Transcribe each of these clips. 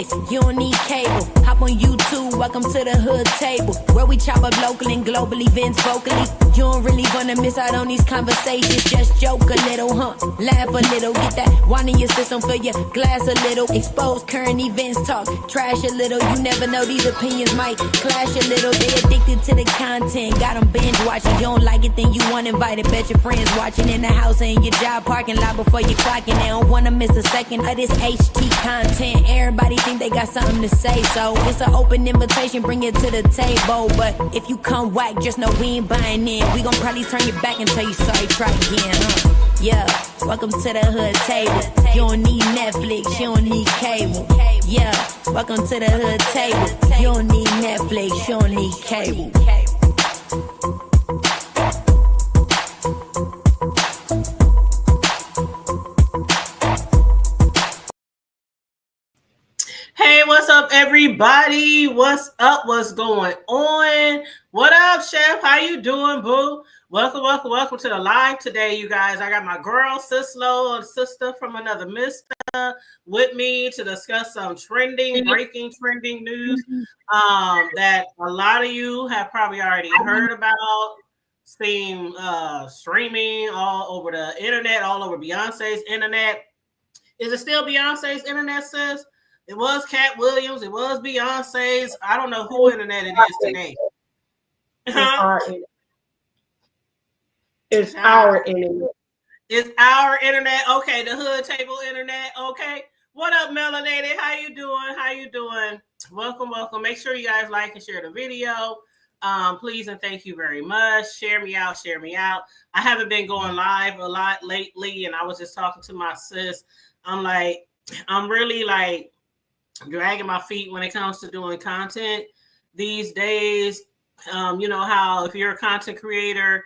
Netflix, you don't need cable. Hop on YouTube, welcome to the hood table, where we chop up local and global events vocally. You don't really wanna miss out on these conversations. Just joke a little, laugh a little, get that wine in your system, fill your glass a little. Expose current events, talk trash a little. You never know, these opinions might clash a little. They addicted to the content, got them binge watching. You don't like it, then you want invited. Bet your friends watching in the house and your job parking lot before you clocking. They don't wanna miss a second of this HT content. Everybody think they got something to say, so it's an open invitation, bring it to the table. But if you come whack, just know we ain't buying in. We gon' probably turn your back and tell you sorry, try again, Yeah, welcome to the hood table. You don't need Netflix, you don't need cable. Yeah, welcome to the hood table. You don't need Netflix, you don't need cable. Hey, what's up, everybody? What's up? What's going on? What up, Chef? How you doing, boo? Welcome to the live today, you guys. I got my girl, Sislo, a sister from another mister, with me to discuss some breaking trending news that a lot of you have probably already heard about, seen streaming all over the internet, all over Beyonce's internet. Is it still Beyonce's internet, sis? It was Cat Williams. It was Beyonce's. I don't know who internet it is today. It's our internet. It's our internet. Okay, the hood table internet. Okay. What up, Melanated? How you doing? Welcome. Make sure you guys like and share the video. Please and thank you very much. Share me out. I haven't been going live a lot lately, and I was just talking to my sis. I'm really like dragging my feet when it comes to doing content these days. You know how if you're a content creator,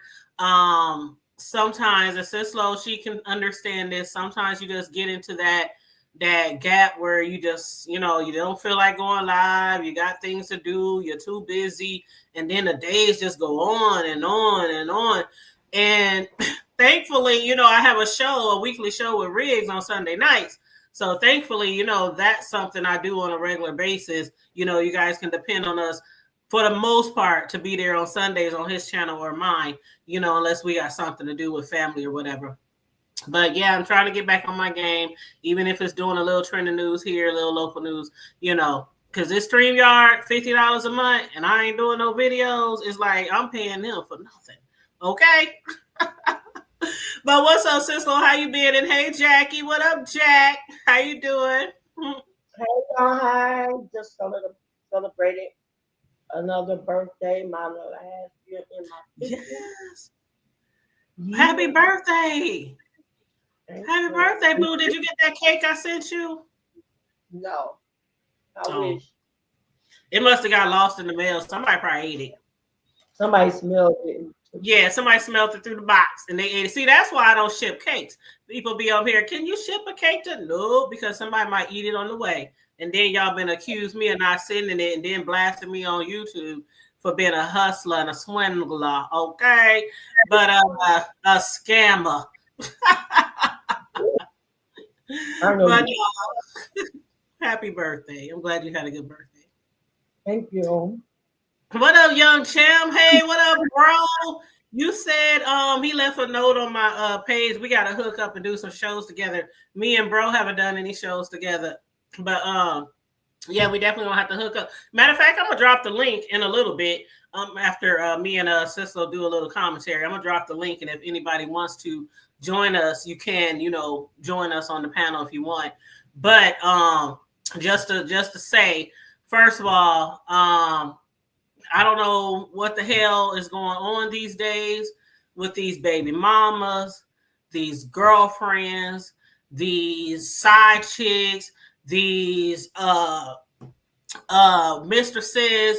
sometimes it's so slow, she can understand this. Sometimes you just get into that gap where you just, you don't feel like going live. You got things to do. You're too busy. And then the days just go on and on and on. And thankfully, I have a weekly show with Riggs on Sunday nights. So thankfully, that's something I do on a regular basis. You guys can depend on us for the most part to be there on Sundays on his channel or mine, unless we got something to do with family or whatever. But yeah, I'm trying to get back on my game, even if it's doing a little trending news here, a little local news, because this StreamYard, $50 a month, and I ain't doing no videos. It's like I'm paying them for nothing. Okay. But what's up, Cisco? How you been? And hey, Jackie, what up, Jack? How you doing? Hey, hi. Just celebrated another birthday, my last year in my 50s. Yes. Yeah. Happy birthday. Happy birthday, boo. Did you get that cake I sent you? No. I wish. It must have got lost in the mail. Somebody probably ate it. Somebody smelled it. Yeah, somebody smelled it through the box and they ate it. See, that's why I don't ship cakes. People be up here, can you ship a cake to? No, because somebody might eat it on the way. And then y'all been accused me of not sending it and then blasting me on YouTube for being a hustler and a swindler. Okay. But a scammer. But happy birthday. I'm glad you had a good birthday. Thank you. What up, young champ? Hey, what up, bro? You said he left a note on my page. We got to hook up and do some shows together. Me and bro haven't done any shows together. But yeah, we definitely gonna have to hook up. Matter of fact, I'm gonna drop the link in a little bit after me and Sislo do a little commentary. I'm gonna drop the link, and if anybody wants to join us, you can, join us on the panel if you want. But just to say, first of all, I don't know what the hell is going on these days with these baby mamas, these girlfriends, these side chicks, these mistresses.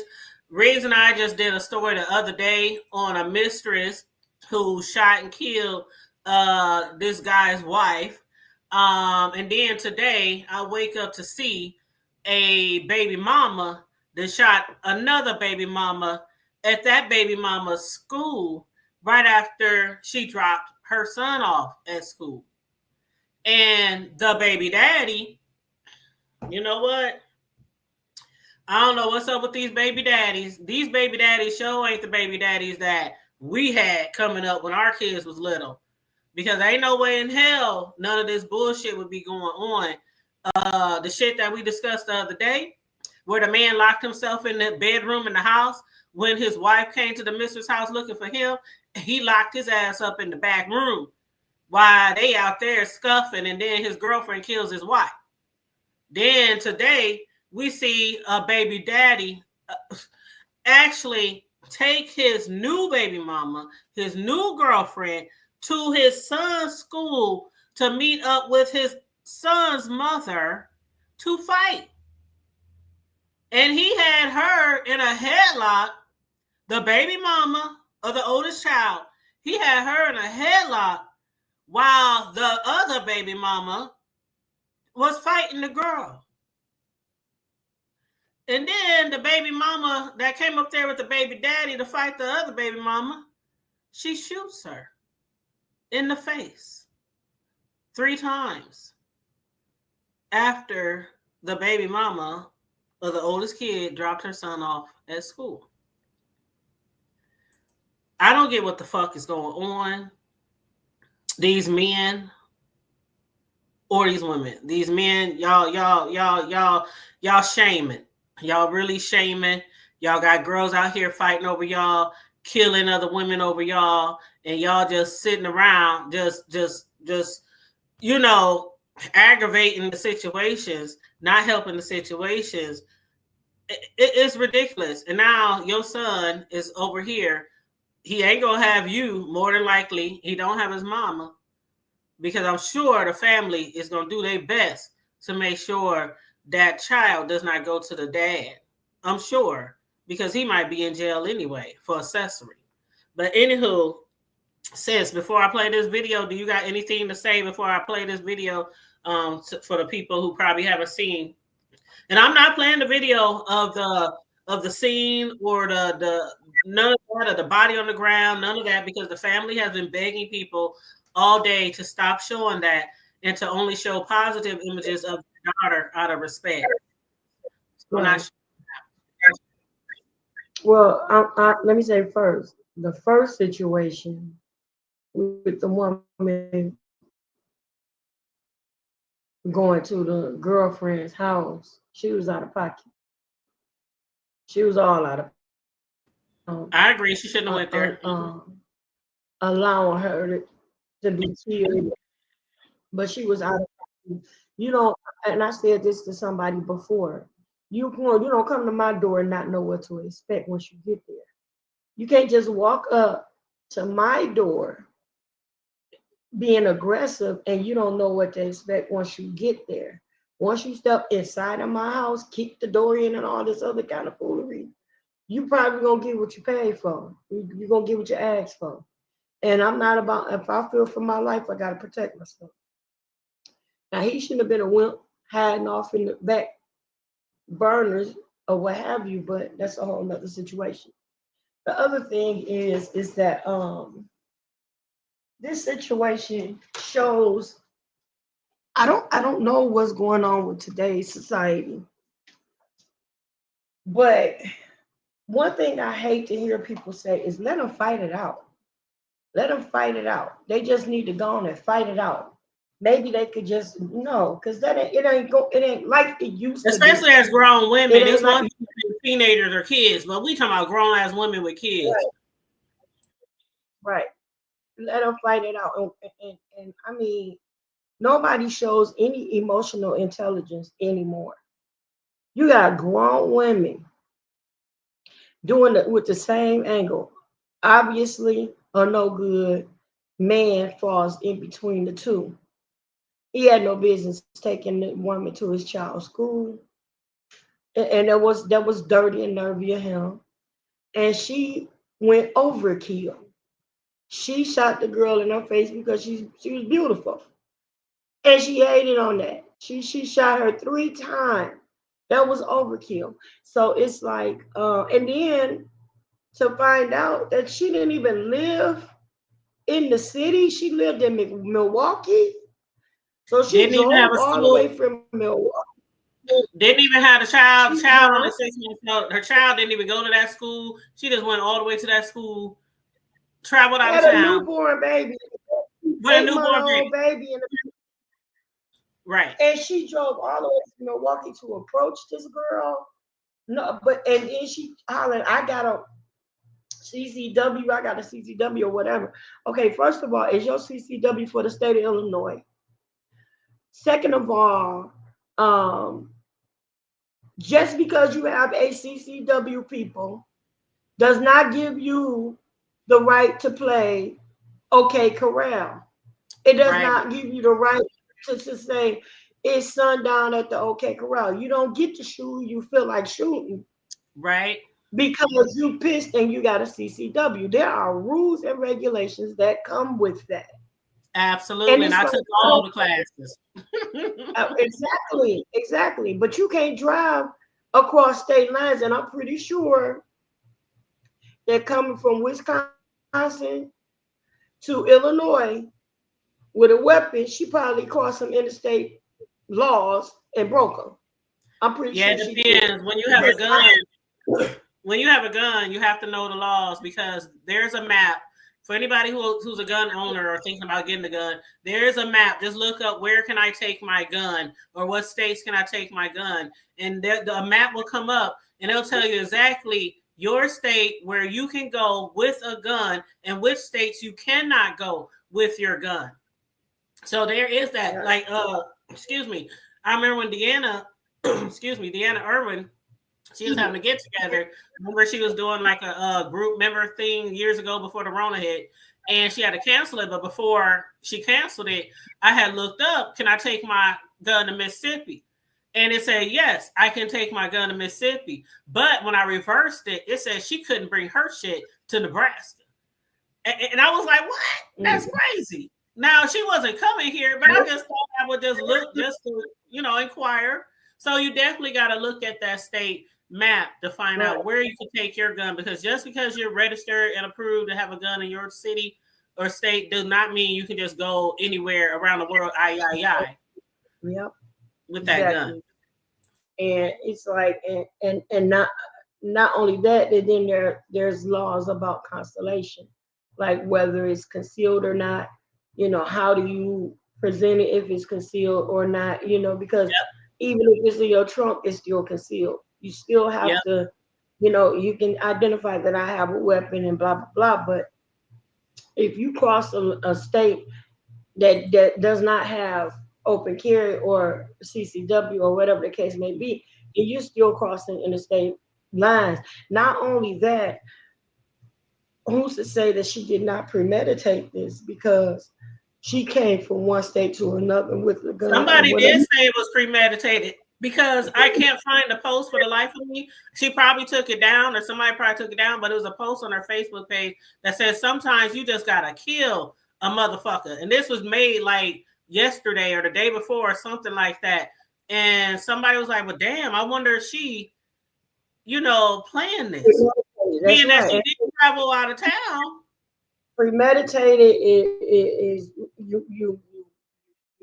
Riggs and I just did a story the other day on a mistress who shot and killed this guy's wife. And then today I wake up to see a baby mama that shot another baby mama at that baby mama's school right after she dropped her son off at school. And the baby daddy, you know what? I don't know what's up with these baby daddies. These baby daddies show ain't the baby daddies that we had coming up when our kids was little. Because ain't no way in hell none of this bullshit would be going on. The shit that we discussed the other day, where the man locked himself in the bedroom in the house when his wife came to the mistress house looking for him, he locked his ass up in the back room while they out there scuffing, and then his girlfriend kills his wife. Then today we see a baby daddy actually take his new baby mama, his new girlfriend, to his son's school to meet up with his son's mother to fight. And he had her in a headlock, the baby mama of the oldest child. He had her in a headlock while the other baby mama was fighting the girl. And then the baby mama that came up there with the baby daddy to fight the other baby mama, she shoots her in the face 3 times after the baby mama of the oldest kid dropped her son off at school. I don't get what the fuck is going on. These men or these women, these men, y'all shaming. Y'all really shaming. Y'all got girls out here fighting over y'all, killing other women over y'all, and y'all just sitting around, just aggravating the situations, not helping the situations. It's ridiculous. And now your son is over here. He ain't gonna have you, more than likely. He don't have his mama, because I'm sure the family is gonna do their best to make sure that child does not go to the dad. I'm sure, because he might be in jail anyway for accessory. But anywho, sis, before I play this video, do you got anything to say before I play this video for the people who probably haven't seen? And I'm not playing the video of the scene or the none of that, or the body on the ground, none of that, because the family has been begging people all day to stop showing that and to only show positive images of the daughter out of respect. So right. Well, let me say first, the first situation with the woman going to the girlfriend's house, she was out of pocket. She was all out of I agree. She shouldn't have went there. Allowing her to be killed, but she was out of pocket. And I said this to somebody before. You don't come to my door and not know what to expect once you get there. You can't just walk up to my door being aggressive and you don't know what to expect once you get there. Once you step inside of my house, kick the door in and all this other kind of foolery, you probably gonna get what you paid for. You're gonna get what you asked for. And I'm not about, if I feel for my life, I gotta protect myself. Now he shouldn't have been a wimp hiding off in the back burners or what have you, but that's a whole nother situation. The other thing is that this situation shows, I don't know what's going on with today's society, but one thing I hate to hear people say is let them fight it out. Let them fight it out. They just need to go on and fight it out. Maybe they could just because it ain't like it used to. Especially as grown women. It's one thing teenagers or kids, but we talking about grown ass women with kids. Right. Let them fight it out. And I mean, nobody shows any emotional intelligence anymore. You got grown women doing it with the same angle. Obviously, a no good man falls in between the two. He had no business taking the woman to his child's school. And that was dirty and nervy of him. And she went overkill. She shot the girl in her face because she was beautiful. And she hated on that. She shot her 3 times. That was overkill. So it's like, and then to find out that she didn't even live in the city. She lived in Milwaukee. So she drove all the way from Milwaukee. Didn't even have the child. Child only 6 months old. Her child didn't even go to that school. She just went all the way to that school, traveled out of town. Had a newborn baby. With a newborn baby. Right. And she drove all the way to Milwaukee to approach this girl. No, but and then she hollered, I got a CCW, I got a CCW or whatever. Okay, first of all, is your CCW for the state of Illinois? Second of all, just because you have a CCW, people, does not give you the right to play OK Corral. It does not give you the right to say it's sundown at the OK Corral. You don't get to shoot who you feel like shooting. Right. Because you pissed and you got a CCW. There are rules and regulations that come with that. Absolutely. And I took all the classes. Exactly. But you can't drive across state lines. And I'm pretty sure they're coming from Wisconsin to Illinois with a weapon. She probably crossed some interstate laws and broke them. I'm pretty sure. It depends. When you have a gun, you have to know the laws, because there's a map. For anybody who's a gun owner or thinking about getting a gun, there's a map. Just look up, where can I take my gun, or what states can I take my gun? And the map will come up and it'll tell you exactly your state where you can go with a gun and which states you cannot go with your gun. So there is that. Like, excuse me. I remember when Deanna Irwin, she was having to get together. Remember, she was doing like a group member thing years ago before the Rona hit, and she had to cancel it. But before she canceled it, I had looked up, can I take my gun to Mississippi? And it said, yes, I can take my gun to Mississippi. But when I reversed it, it said she couldn't bring her shit to Nebraska. And I was like, what? That's crazy. Now, she wasn't coming here, but I just thought I would just look just to, inquire. So you definitely got to look at that state map to find out where you can take your gun, because just because you're registered and approved to have a gun in your city or state does not mean you can just go anywhere around the world. Yep. With that gun. And it's like, and not only that, but then there's laws about constellation, like whether it's concealed or not. How do you present it if it's concealed or not? Because even if it's in your trunk, it's still concealed. You still have to, you can identify that I have a weapon and blah, blah, blah. But if you cross a state that does not have open carry or CCW or whatever the case may be, and you're still crossing interstate lines. Not only that, who's to say that she did not premeditate this, because she came from one state to another with the gun. Somebody did say it was premeditated, because I can't find the post for the life of me. She probably took it down, or somebody probably took it down, but it was a post on her Facebook page that says sometimes you just gotta kill a motherfucker. And this was made like yesterday or the day before or something like that. And somebody was like, well, damn, I wonder if she, planned this. Being that she didn't travel out of town. Premeditated is you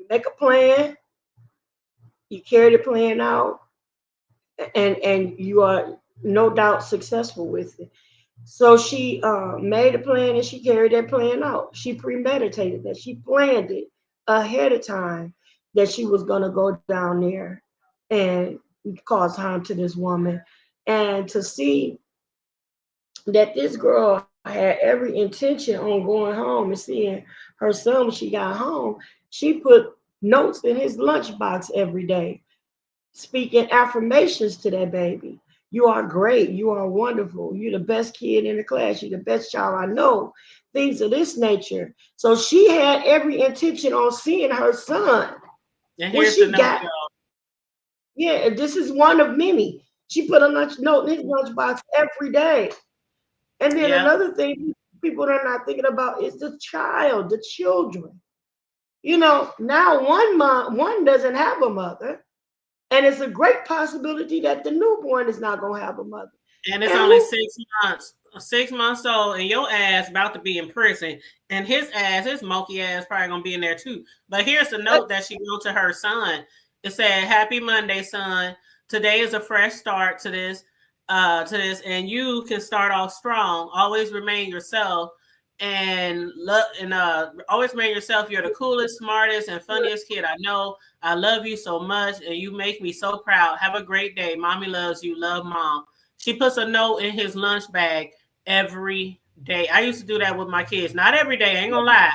make a plan, you carry the plan out, and you are no doubt successful with it. So she made a plan and she carried that plan out. She premeditated that. She planned it ahead of time that she was going to go down there and cause harm to this woman. And to see that this girl had every intention on going home and seeing her son when she got home, she put notes in his lunchbox every day, speaking affirmations to that baby. You are great. You are wonderful. You're the best kid in the class. You're the best child I know. Things of this nature. So she had every intention on seeing her son. And here's the note, yeah, this is one of many. She put a note in his lunchbox every day. And then another thing people are not thinking about is the children. Now one doesn't have a mother, and it's a great possibility that the newborn is not going to have a mother. And it's only 6 months. 6 months old, and your ass about to be in prison, and his monkey ass probably gonna be in there too. But here's the note that she wrote to her son. It said, "Happy Monday, son. Today is a fresh start to this, and you can start off strong. Always remain yourself, and always remain yourself. You're the coolest, smartest, and funniest kid I know. I love you so much, and you make me so proud. Have a great day. Mommy loves you. Love, Mom." She puts a note in his lunch bag every day. I used to do that with my kids. Not every day, I ain't gonna lie.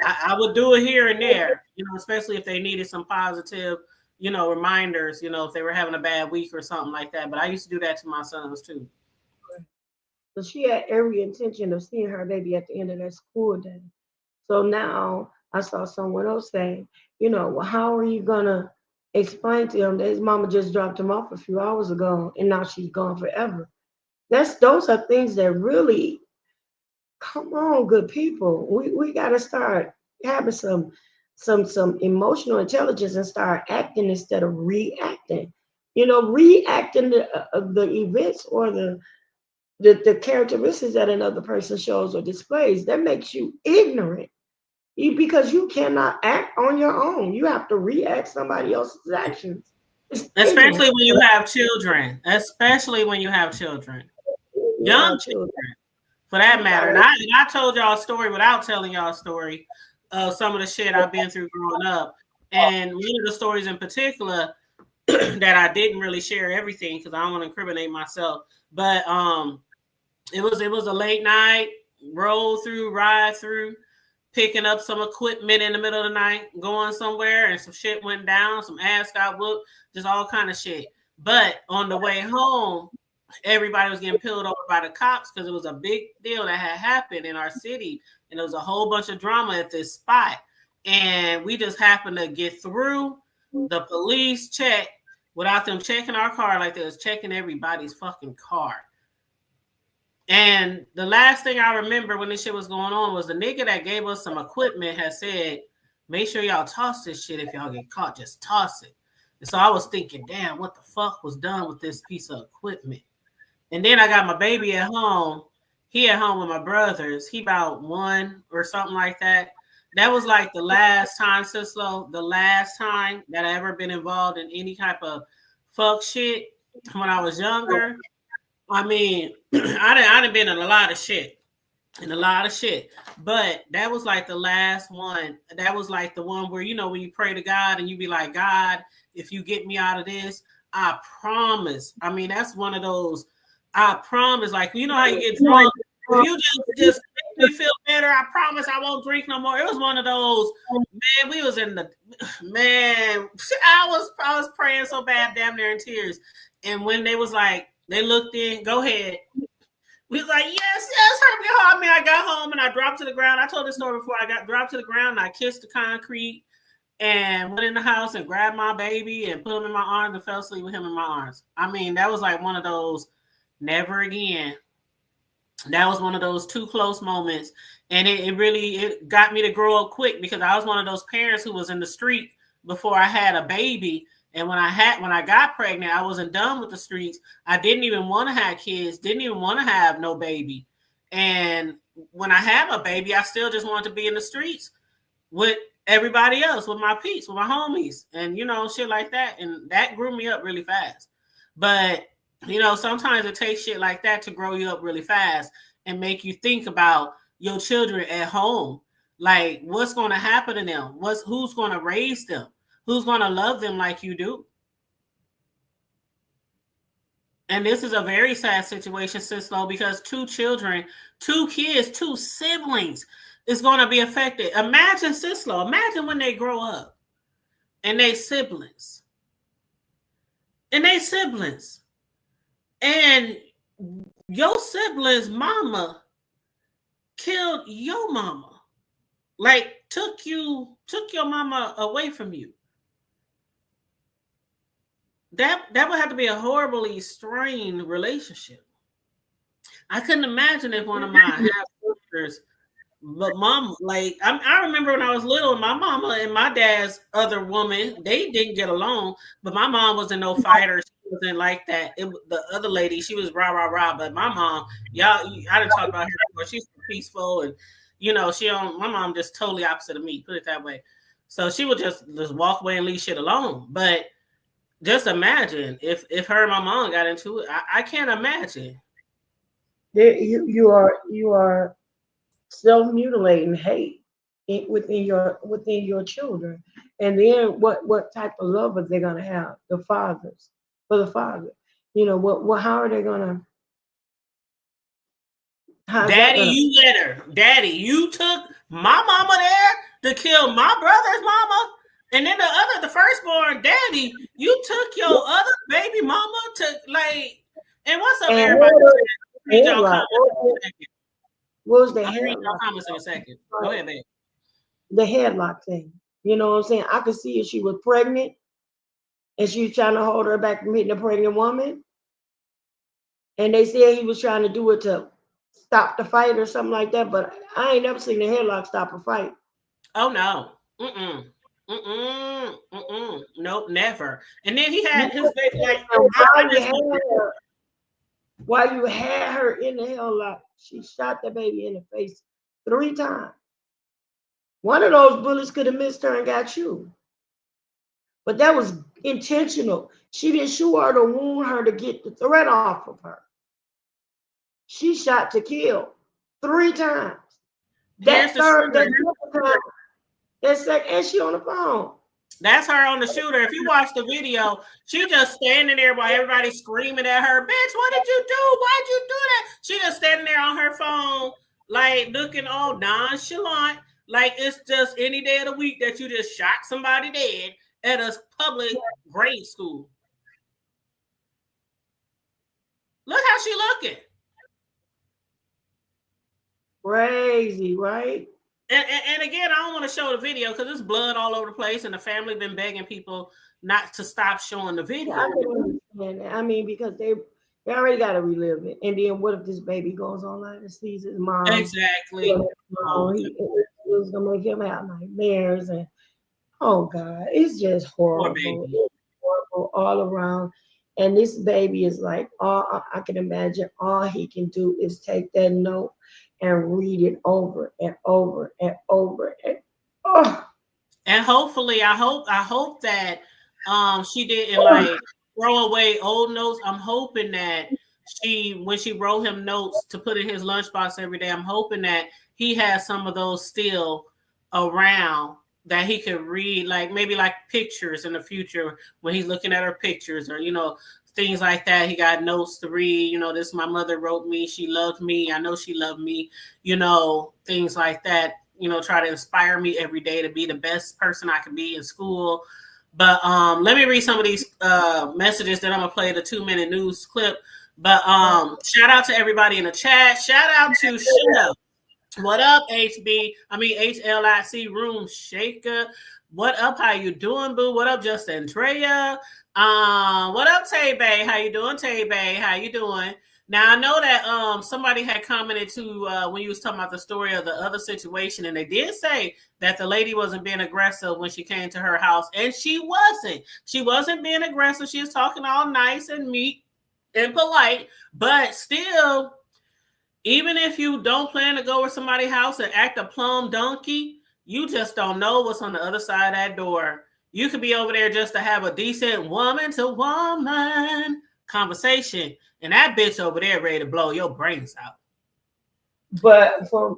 I would do it here and there, especially if they needed some positive, reminders, if they were having a bad week or something like that. But I used to do that to my sons too. So she had every intention of seeing her baby at the end of that school day. So now I saw someone else saying, well, how are you gonna explain to him that his mama just dropped him off a few hours ago and now she's gone forever? Those are things that really, come on, good people. We gotta start having some emotional intelligence and start acting instead of reacting. Reacting the events or the characteristics that another person shows or displays, that makes you ignorant. Because you cannot act on your own. You have to react somebody else's actions. Especially when you have children. Young children, for that matter. And I told y'all a story without telling y'all a story of some of the shit I've been through growing up. And one of the stories in particular that I didn't really share everything because I don't want to incriminate myself. But it was a late night, ride through, picking up some equipment in the middle of the night, going somewhere, and some shit went down, some ass got whooped, just all kind of shit. But on the way home, everybody was getting pulled over by the cops because it was a big deal that had happened in our city, and there was a whole bunch of drama at this spot. And we just happened to get through the police check without them checking our car like they was checking everybody's fucking car. And the last thing I remember when this shit was going on was the nigga that gave us some equipment had said, "Make sure y'all toss this shit if y'all get caught. Just toss it." And so I was thinking, damn, what the fuck was done with this piece of equipment? And then I got my baby at home. He at home with my brothers. He about 1 or something like that. That was like the last time, Sislo, the last time that I ever been involved in any type of fuck shit when I was younger. I mean, I done been in a lot of shit. But that was like the last one. That was like the one where, when you pray to God and you be like, "God, if you get me out of this, I promise." I mean, that's one of those, I promise. Like, how you get drunk? If you just make me feel better, I promise I won't drink no more. It was one of those, man, we was in the, man, I was praying so bad, damn near in tears. And when they was like, they looked in, "Go ahead." We was like, yes, hurry me home. I mean, I got home and I dropped to the ground. I told this story before. I got dropped to the ground and I kissed the concrete and went in the house and grabbed my baby and put him in my arms and fell asleep with him in my arms. I mean, that was like one of those never again. That was one of those too close moments. And it really got me to grow up quick because I was one of those parents who was in the street before I had a baby. And when I got pregnant, I wasn't done with the streets. I didn't even want to have kids, didn't even want to have no baby. And when I had a baby, I still just wanted to be in the streets with everybody else, with my peeps, with my homies, and, shit like that. And that grew me up really fast. But, sometimes it takes shit like that to grow you up really fast and make you think about your children at home. Like, what's going to happen to them? Who's going to raise them? Who's going to love them like you do? And this is a very sad situation, Sislo, because 2 children, 2 kids, 2 siblings is going to be affected. Imagine, Sislo, imagine when they grow up and they siblings. And your siblings' mama killed your mama. Like, took your mama away from you. That would have to be a horribly strained relationship. I couldn't imagine if one of my half sisters, but mom, like I remember when I was little, my mama and my dad's other woman, they didn't get along. But my mom wasn't no fighter. She wasn't like that. The other lady, she was rah. But my mom, I didn't talk about her before. She's peaceful and my mom just totally opposite of me. Put it that way. So she would just walk away and leave shit alone. But Just imagine if her and my mom got into it. I can't imagine. You are self-mutilating hate within your children. And then what type of love are they gonna have? The fathers for the father. You know what how are they gonna how's that Daddy, gonna you let her. Daddy, you took my mama there to kill my brother's mama. And then the firstborn, Daddy, you took your other baby mama to like. And what's up, and everybody? Read y'all headlock? comments in a second. What was the I'll read y'all headlock? comments in a second. Go ahead, babe. The headlock thing. You know what I'm saying? I could see if she was pregnant and she was trying to hold her back from hitting a pregnant woman. And they said he was trying to do it to stop the fight or something like that. But I ain't never seen a headlock stop a fight. Oh no. Nope, never. And then he had his baby like while you had her in the headlock, she shot the baby in the face 3 times. One of those bullets could have missed her and got you. But that was intentional. She didn't shoot her to wound her to get the threat off of her. She shot to kill 3 times. That third, and she on the phone. That's her on the shooter. If you watch the video, she just standing there while everybody's screaming at her, bitch, what did you do? Why'd you do that? She just standing there on her phone, like looking all nonchalant, like it's just any day of the week that you just shot somebody dead at a public grade school. Look how she looking. Crazy, right? And again, I don't want to show the video because there's blood all over the place, and the family been begging people not to stop showing the video. I can understand that. I mean, because they already got to relive it. And then what if this baby goes online and sees his mom? Exactly. It was gonna make him have nightmares, and oh God, it's just horrible. It's horrible all around. And this baby is like, all I can imagine, all he can do is take that note and read it over and over and over and And hopefully, I hope that she didn't like throw away old notes. I'm hoping that when she wrote him notes to put in his lunchbox every day, I'm hoping that he has some of those still around that he could read, like maybe like pictures in the future when he's looking at her pictures, or things like that. He got notes to read, this my mother wrote me, she loved me, I know she loved me, things like that, try to inspire me every day to be the best person I can be in school. But let me read some of these messages that I'm gonna play the 2-minute news clip. But shout out to everybody in the chat. Shout out to Shell. What up, HLIC Room Shaker? What up? How you doing, boo? What up, Just Andrea? What up, Tay Bay? How you doing, Tay Bay? How you doing? Now I know that somebody had commented to when you was talking about the story of the other situation, and they did say that the lady wasn't being aggressive when she came to her house, and she wasn't. She wasn't being aggressive. She was talking all nice and meek and polite, but still. Even if you don't plan to go to somebody's house and act a plum donkey, you just don't know what's on the other side of that door. You could be over there just to have a decent woman-to-woman conversation, and that bitch over there ready to blow your brains out. But from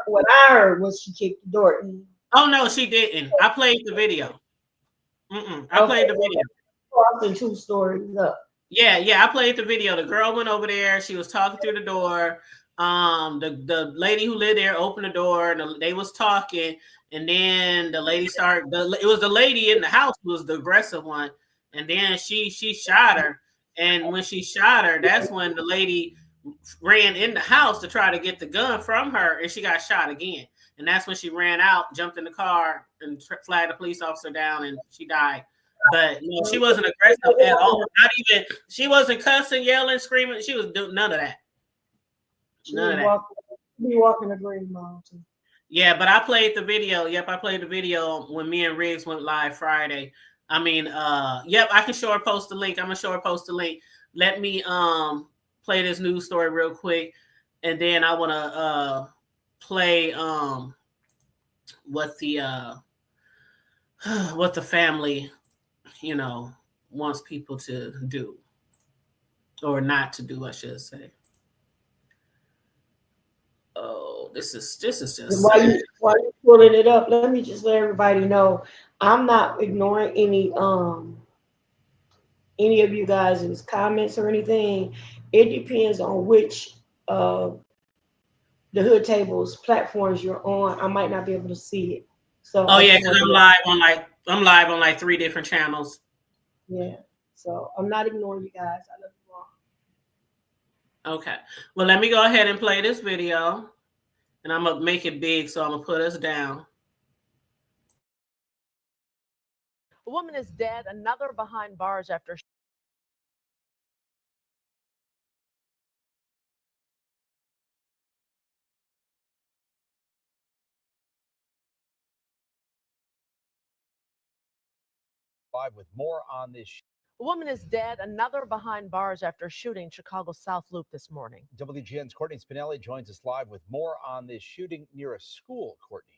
what I heard was she kicked the door in. Oh, no, she didn't. I played the video. I played the video. Crossing 2 stories up. Yeah, I played the video. The girl went over there. She was talking through the door. The lady who lived there opened the door, and they was talking, and then the lady started. It was the lady in the house who was the aggressive one, and then she shot her. And when she shot her, that's when the lady ran in the house to try to get the gun from her, and she got shot again. And that's when she ran out, jumped in the car, and flagged the police officer down, and she died. But no, she wasn't aggressive at all. Not even. She wasn't cussing, yelling, screaming. She was doing none of that. None of that. Be walking a green mountain. Yeah, but I played the video. Yep, I played the video when me and Riggs went live Friday. I mean, yep, I can show her post the link. I'm gonna show her post the link. Let me play this news story real quick, and then I wanna play what the family, wants people to do, or not to do, I should say. Oh, this is just while you're pulling it up, let me just let everybody know I'm not ignoring any of you guys' comments or anything. It depends on which the Hood Tables platforms you're on. I might not be able to see it. So oh yeah, because I'm live on like 3 different channels. Yeah. So I'm not ignoring you guys. I love you all. Okay. Well, let me go ahead and play this video. And I'm gonna make it big, so I'm gonna put us down. A woman is dead, another behind bars after Live with more on this. A woman is dead, another behind bars after shooting Chicago South Loop this morning. WGN's Courtney Spinelli joins us live with more on this shooting near a school. Courtney.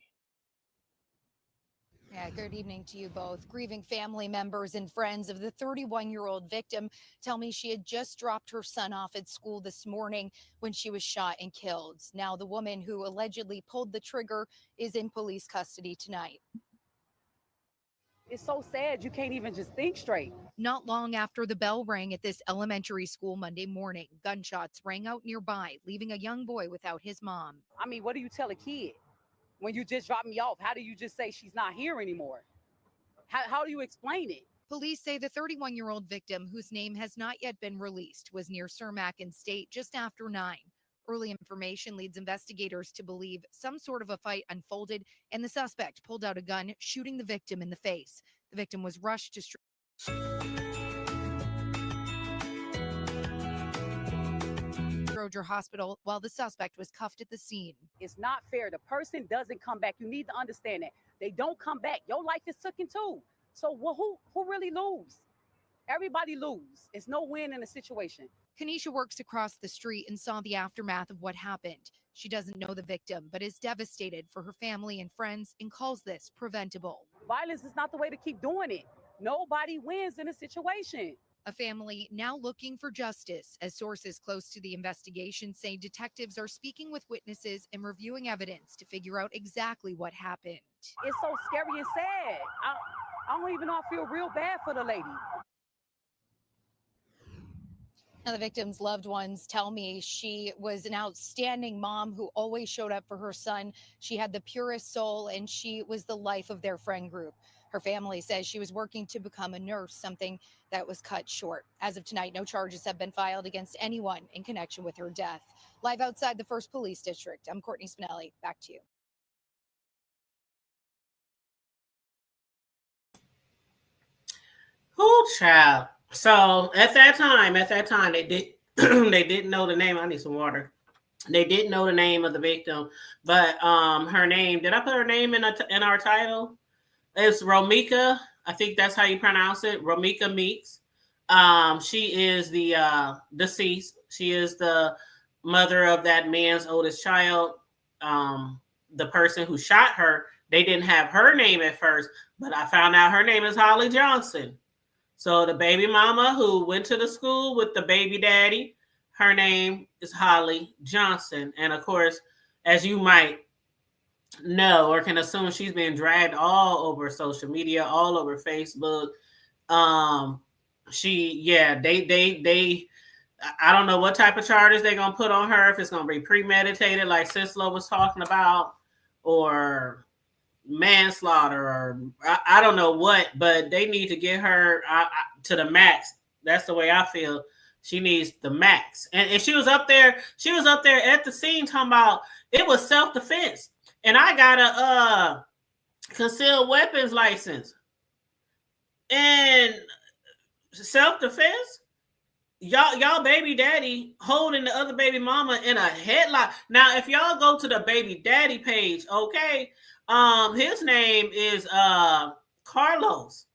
Yeah, good evening to you both. Grieving family members and friends of the 31-year-old victim tell me she had just dropped her son off at school this morning when she was shot and killed. Now, the woman who allegedly pulled the trigger is in police custody tonight. It's so sad you can't even just think straight. Not long after the bell rang at this elementary school Monday morning, gunshots rang out nearby, leaving a young boy without his mom. I mean, what do you tell a kid when you just drop me off? How do you just say she's not here anymore? How do you explain it? Police say the 31-year-old victim, whose name has not yet been released, was near Cermak and State just after 9. Early information leads investigators to believe some sort of a fight unfolded and the suspect pulled out a gun, shooting the victim in the face. The victim was rushed to Stroger Hospital while the suspect was cuffed at the scene. It's not fair. The person doesn't come back. You need to understand that. They don't come back. Your life is taken too. So who really lose? Everybody lose. It's no win in a situation. Kanisha works across the street and saw the aftermath of what happened. She doesn't know the victim, but is devastated for her family and friends and calls this preventable. Violence is not the way to keep doing it. Nobody wins in a situation. A family now looking for justice, as sources close to the investigation say detectives are speaking with witnesses and reviewing evidence to figure out exactly what happened. It's so scary and sad. I don't even know. I feel real bad for the lady. Now, the victim's loved ones tell me she was an outstanding mom who always showed up for her son. She had the purest soul, and she was the life of their friend group. Her family says she was working to become a nurse, something that was cut short. As of tonight, no charges have been filed against anyone in connection with her death. Live outside the 1st Police District, I'm Courtney Spinelli. Back to you. Who child? So at that time, they didn't know the name. I need some water. They didn't know the name of the victim, but her name. Did I put her name in our title? It's Romika. I think that's how you pronounce it. Romika Meeks. She is the deceased. She is the mother of that man's oldest child. The person who shot her, they didn't have her name at first, but I found out her name is Holly Johnson. So the baby mama who went to the school with the baby daddy, her name is Holly Johnson. And of course, as you might know or can assume, she's been dragged all over social media, all over Facebook. I don't know what type of charges they're going to put on her, if it's going to be premeditated like Sislo was talking about, or manslaughter, or I don't know what, but they need to get her to the max. That's the way I feel. She needs the max. And she was up there at the scene talking about it was self-defense. And I got a concealed weapons license. And self-defense? Y'all baby daddy holding the other baby mama in a headlock. Now, if y'all go to the baby daddy page, okay, his name is Carlos.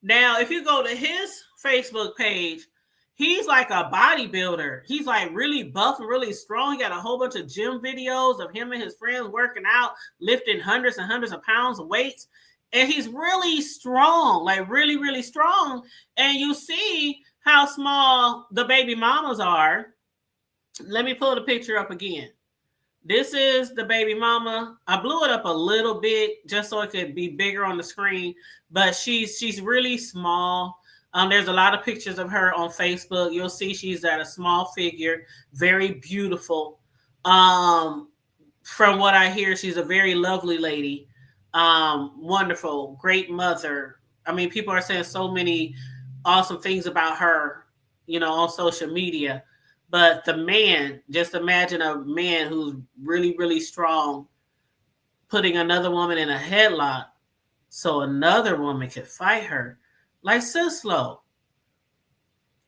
Now, if you go to his Facebook page, he's like a bodybuilder. He's like really buff and really strong. He got a whole bunch of gym videos of him and his friends working out, lifting hundreds and hundreds of pounds of weights. and he's really strong, like really, really strong. And you see how small the baby mamas are. Let me pull the picture up again. This is the baby mama. I blew it up a little bit just so it could be bigger on the screen, but she's really small. There's a lot of pictures of her on Facebook. You'll see she's at a small figure, very beautiful. From what I hear, she's a very lovely lady. Wonderful, great mother. I mean, people are saying so many awesome things about her, on social media. But the man, just imagine a man who's really, really strong putting another woman in a headlock so another woman could fight her. Like Sislo.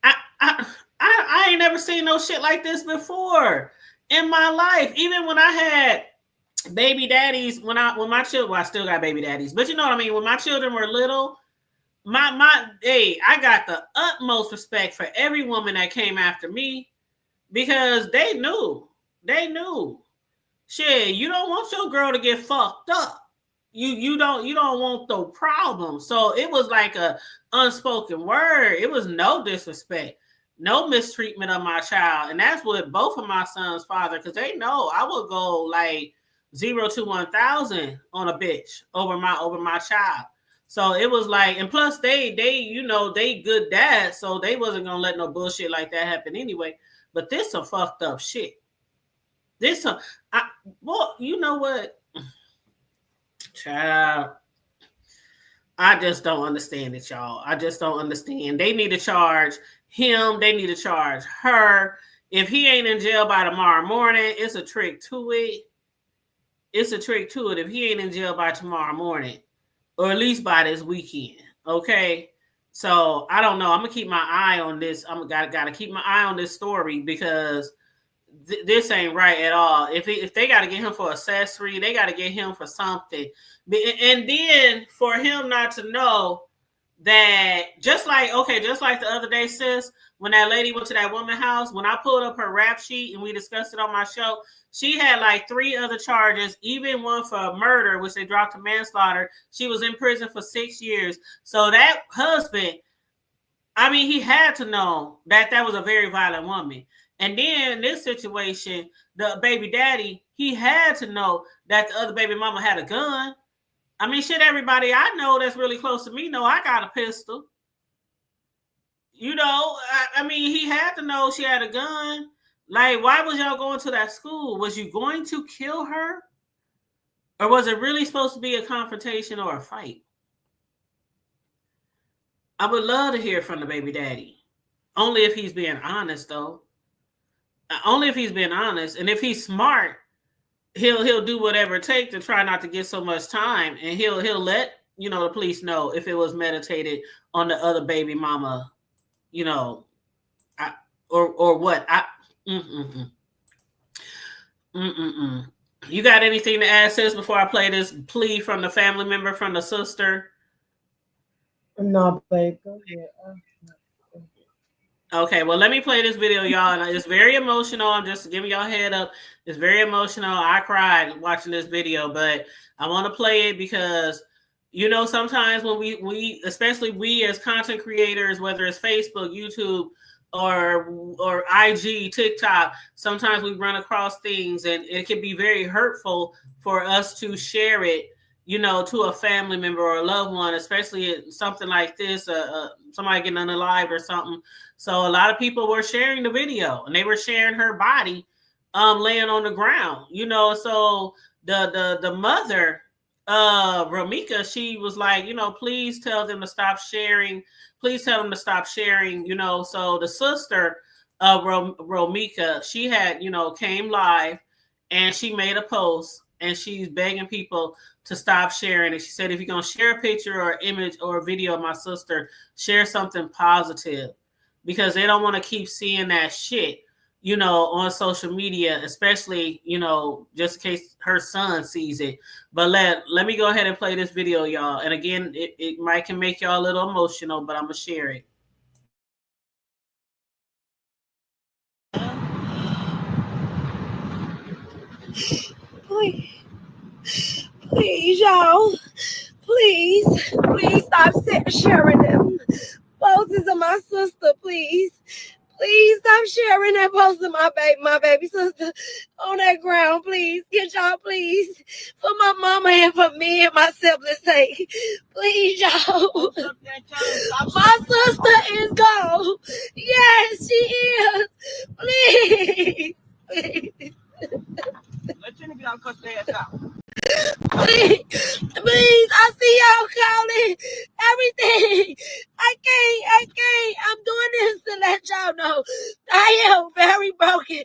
I ain't never seen no shit like this before in my life. Even when I had baby daddies, when my children, well, I still got baby daddies, but you know what I mean? When my children were little, I got the utmost respect for every woman that came after me. Because they knew. Shit, you don't want your girl to get fucked up. You don't want no problems. So it was like a unspoken word. It was no disrespect, no mistreatment of my child. And that's what both of my sons' father, because they know I would go like 0 to 1,000 on a bitch over my child. So it was like, and plus they good dads, so they wasn't gonna let no bullshit like that happen anyway. But this some fucked up shit. Well, you know what? Child, I just don't understand it, y'all. I just don't understand. They need to charge him. They need to charge her. If he ain't in jail by tomorrow morning, it's a trick to it. It's a trick to it if he ain't in jail by tomorrow morning, or at least by this weekend, okay? So I don't know. I'm gonna keep my eye on this. I'm gotta keep my eye on this story because this ain't right at all. If they gotta get him for accessory, they gotta get him for something. And then for him not to know that, just like the other day, sis, when that lady went to that woman's house, when I pulled up her rap sheet and we discussed it on my show, she had like 3 other charges, even one for murder, which they dropped to manslaughter. She was in prison for 6 years. So that husband, I mean, he had to know that was a very violent woman. And then this situation, the baby daddy, he had to know that the other baby mama had a gun. I mean, shit, everybody I know that's really close to me know I got a pistol. I mean, he had to know she had a gun. Like, why was y'all going to that school? Was you going to kill her? Or was it really supposed to be a confrontation or a fight? I would love to hear from the baby daddy. Only if he's being honest, though. Only if he's being honest. And if he's smart, he'll do whatever it takes to try not to get so much time. And he'll let, the police know if it was meditated on the other baby mama, or what. You got anything to add, sis, before I play this plea from the family member, from the sister? No, babe, go ahead. Okay, well, let me play this video, y'all. And it's very emotional. I'm just giving y'all a head up. It's very emotional. I cried watching this video, but I want to play it because, sometimes when we especially we as content creators, whether it's Facebook, YouTube, or IG, TikTok, sometimes we run across things and it can be very hurtful for us to share it, to a family member or a loved one, especially something like this, somebody getting unalived or something. So a lot of people were sharing the video and they were sharing her body laying on the ground, so the mother, Romika, she was like, please tell them to stop sharing. Please tell them to stop sharing, So the sister of Romika, she had, came live and she made a post and she's begging people to stop sharing. And she said, if you're going to share a picture or image or a video of my sister, share something positive because they don't want to keep seeing that shit, on social media, especially, just in case her son sees it. But let me go ahead and play this video, y'all. And again, it might can make y'all a little emotional, but I'm going to share it. Please, y'all. Please stop sharing them posts of my sister, please. Please stop sharing that post of my baby sister on that ground, please. Get y'all, please. For my mama and for me and my siblings' sake. Please, y'all. My sister is gone. Yes, she is. Please. Please. Let Jenny get out and cuss their ass out. Please, I see y'all calling everything. I can't. I'm doing this to let y'all know I am very broken.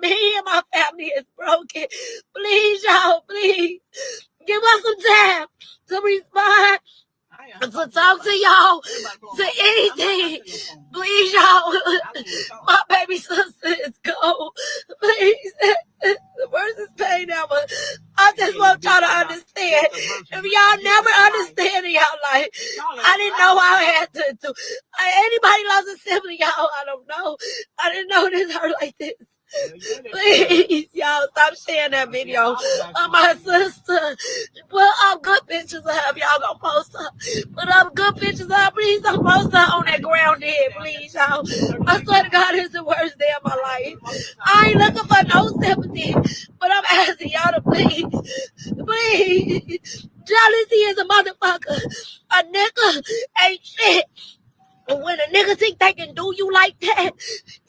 Me and my family is broken. Please, y'all, please give us some time to respond, to talk to y'all, to anything. Please, y'all. My baby sister is gone. Please. The worst is pain now, but I just want y'all to understand. If y'all never understand in y'all life, I didn't know I had to do. Anybody lost a sibling, y'all, I don't know. I didn't know this hurt like this. Please, y'all, stop sharing that video of my sister. Put up good pictures of her. Y'all gonna post her. Put up good pictures of her. Please don't post her on that ground dead, please, y'all. I swear to God, it's the worst day of my life. I ain't looking for no sympathy, but I'm asking y'all to please. Jealousy is a motherfucker. A nigga ain't shit. And when a nigga think they can do you like that,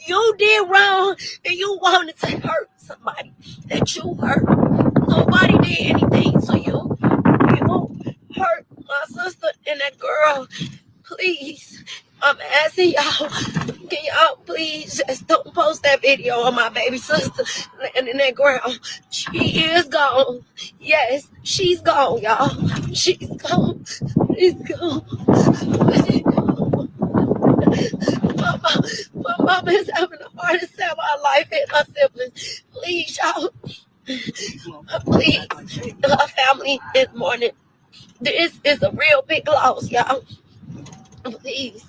you did wrong and you wanted to hurt somebody that you hurt. Nobody did anything to you. You hurt my sister and that girl. Please, I'm asking y'all, can y'all please just don't post that video of my baby sister laying in that ground. She is gone. Yes, she's gone, y'all. She's gone. She's gone. My mama is having the hardest time of her life and my siblings. Please, y'all. Please. Her family is mourning. This is a real big loss, y'all. Please.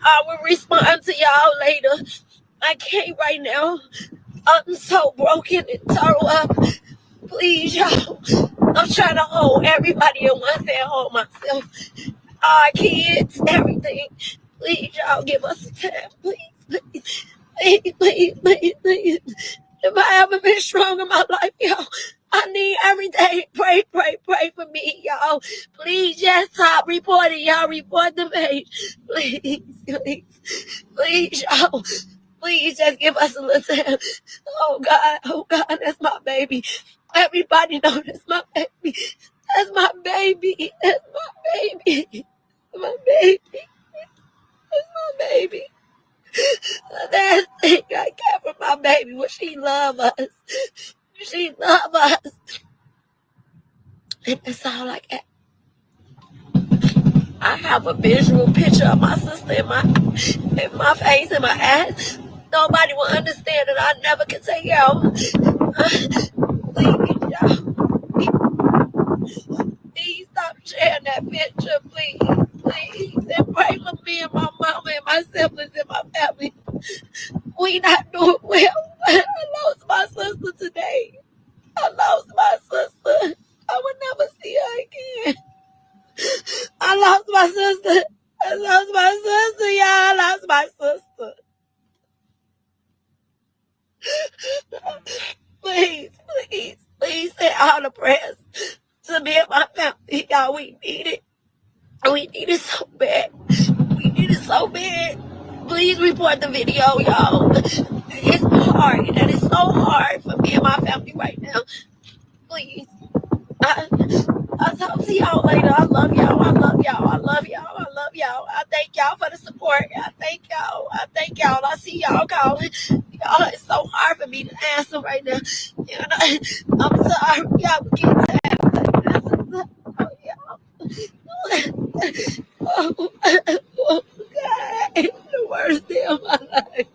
I will respond to y'all later. I can't right now. I'm so broken and tore up. Please, y'all. I'm trying to hold everybody in one hand, hold myself. Our kids, everything. Please, y'all, give us a time. Please. If I haven't been strong in my life, y'all, I need every day. Pray for me, y'all. Please, yes, stop reporting, y'all. Report the page. Please, y'all. Please, just give us a little time. Oh, God, that's my baby. Everybody know that's my baby. That's my baby. That's my baby. My baby. That's my baby. That thing I care for my baby. Will she love us? She love us. And that's all I got. I have a visual picture of my sister in my face, in my ass. Nobody will understand it. I never can take out. Please, y'all. Please stop sharing that picture, please. And pray for me and my mama and my siblings and my family. We not doing well. I lost my sister today. I lost my sister. I would never see her again. I lost my sister. Y'all. I lost my sister. Please say all the prayers to me and my family. Y'all, we need it. We need it so bad. Please report the video, y'all. It's hard. And it's so hard for me and my family right now. Please. I'll talk to y'all later. I love y'all. I thank y'all for the support. I thank y'all. I see y'all calling. Y'all, it's so hard for me to answer right now. You know, I'm sorry. Y'all get tired. Oh, God. The worst day of my life.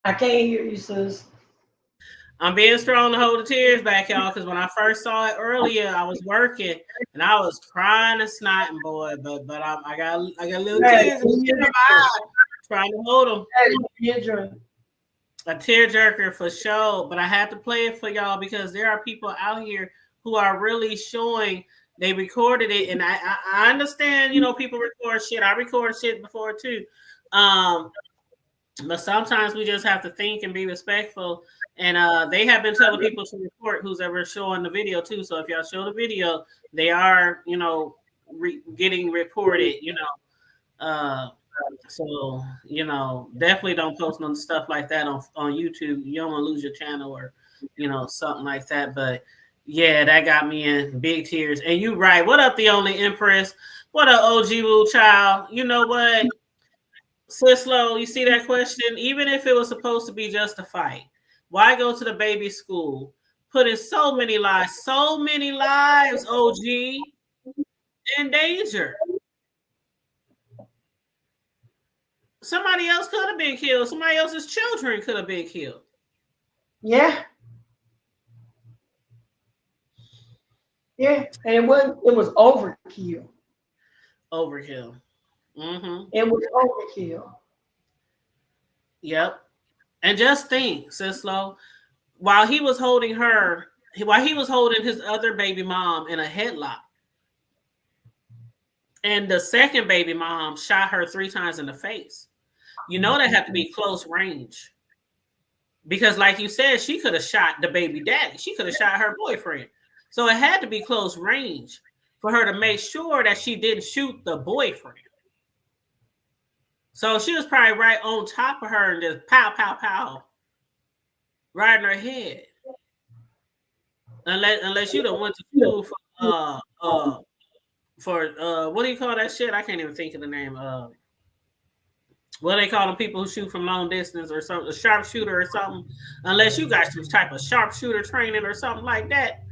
I can't hear you, sis. I'm being strong to hold the tears back, y'all, because when I first saw it earlier, I was working and I was crying and snotting, boy. But I got little tears in my eyes, trying to hold them. A tearjerker for sure. But I had to play it for y'all because there are people out here who are really showing they recorded it, and I understand, you know, people record shit. I recorded shit before too. But sometimes we just have to think and be respectful. And they have been telling people to report who's ever showing the video too. So if y'all show the video, they are, you know, getting reported, you know. So, you know, definitely don't post no stuff like that on YouTube. You don't want to lose your channel or, you know, something like that. But yeah, that got me in big tears. And you right. What up, the only Empress? What up, OG Woo child? You know what? Sislo, you see that question? Even if it was supposed to be just a fight, why go to the baby school? Put in so many lives, OG, in danger. Somebody else could have been killed. Somebody else's children could have been killed. Yeah. Yeah. And it was overkill. Overkill. Mm-hmm. It was overkill. Yep. And just think, Sislo, while he was holding his other baby mom in a headlock, and the second baby mom shot her 3 times in the face. You know that had to be close range. Because like you said, she could have shot the baby daddy. She could have shot her boyfriend. So it had to be close range for her to make sure that she didn't shoot the boyfriend. So she was probably right on top of her and just pow, pow, pow, right in her head. Unless you done went to school for what do you call that shit? I can't even think of the name. What do they call them? People who shoot from long distance or something, a sharpshooter or something. Unless you got some type of sharpshooter training or something like that.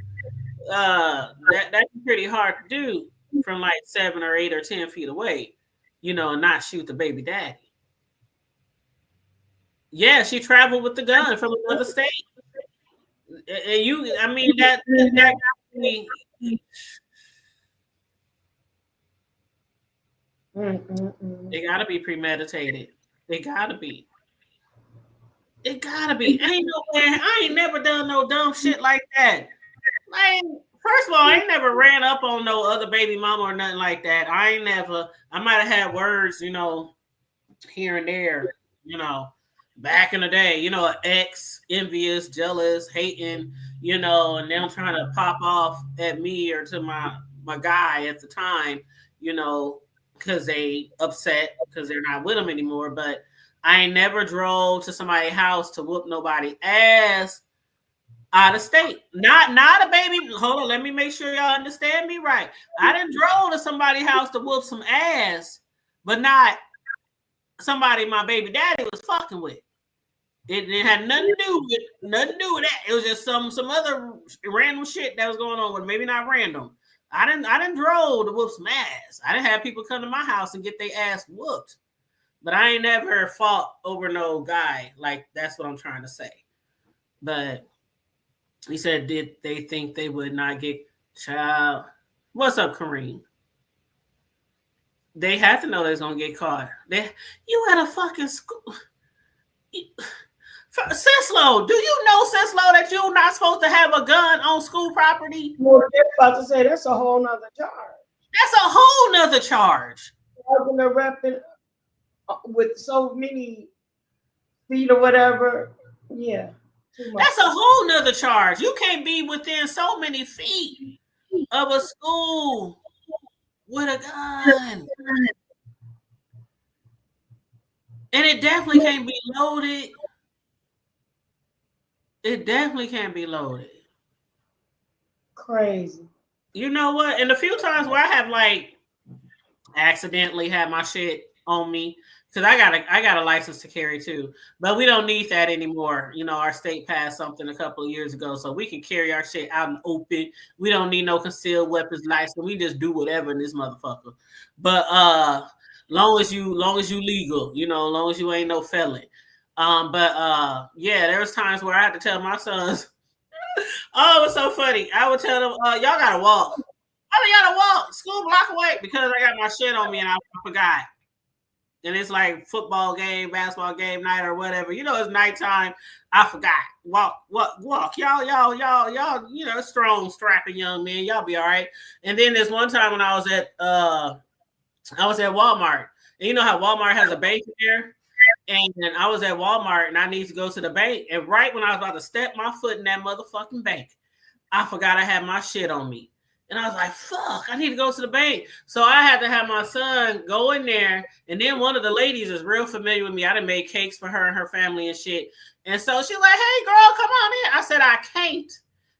That's pretty hard to do from like 7 or 8 or 10 feet away. You know, and not shoot the baby daddy. Yeah, she traveled with the gun from another state. And I mean, that got me. It gotta be premeditated. It gotta be. I ain't never done no dumb shit like that. First of all, I ain't never ran up on no other baby mama or nothing like that. I might have had words, you know, here and there, you know, back in the day, you know, ex, envious, jealous, hating, you know, and them trying to pop off at me or to my guy at the time, you know, because they upset because they're not with them anymore. But I ain't never drove to somebody's house to whoop nobody ass out of state. Not a baby. Hold on, let me make sure y'all understand me right. I didn't drove to somebody's house to whoop some ass, but not somebody my baby daddy was fucking with. It had nothing to do with that. It was just some other random shit that was going on with, maybe not random. I didn't drove to whoop some ass. I didn't have people come to my house and get their ass whooped. But I ain't never fought over no guy. Like, that's what I'm trying to say. But he said, did they think they would not get child? What's up, Kareem? They had to know they was gonna get caught. You at a fucking school. Sislo, do you know, Sislo, that you're not supposed to have a gun on school property? Well, they're about to say that's a whole nother charge. That's a whole nother charge. They're rapping with so many feet or whatever. Yeah. That's a whole nother charge. You can't be within so many feet of a school with a gun. And it definitely can't be loaded. It definitely can't be loaded. Crazy. You know what? And a few times where I have like accidentally had my shit on me, because I got a license to carry too, but we don't need that anymore. You know, our state passed something a couple of years ago, so we can carry our shit out in the open. We don't need no concealed weapons license. We just do whatever in this motherfucker. But long as you legal, you know, long as you ain't no felon. Yeah, there was times where I had to tell my sons, oh, it was so funny. I would tell them, y'all gotta walk. I gotta walk, school block away, because I got my shit on me and I forgot. And it's like football game, basketball game night, or whatever. You know, it's nighttime. I forgot. Walk. Y'all, you know, strong, strapping young men. Y'all be all right. And then there's one time when I was at Walmart. And you know how Walmart has a bank there? And I was at Walmart and I need to go to the bank. And right when I was about to step my foot in that motherfucking bank, I forgot I had my shit on me. And I was like, fuck, I need to go to the bank. So I had to have my son go in there. And then one of the ladies is real familiar with me. I done made cakes for her and her family and shit. And so she's like, hey, girl, come on in. I said, I can't.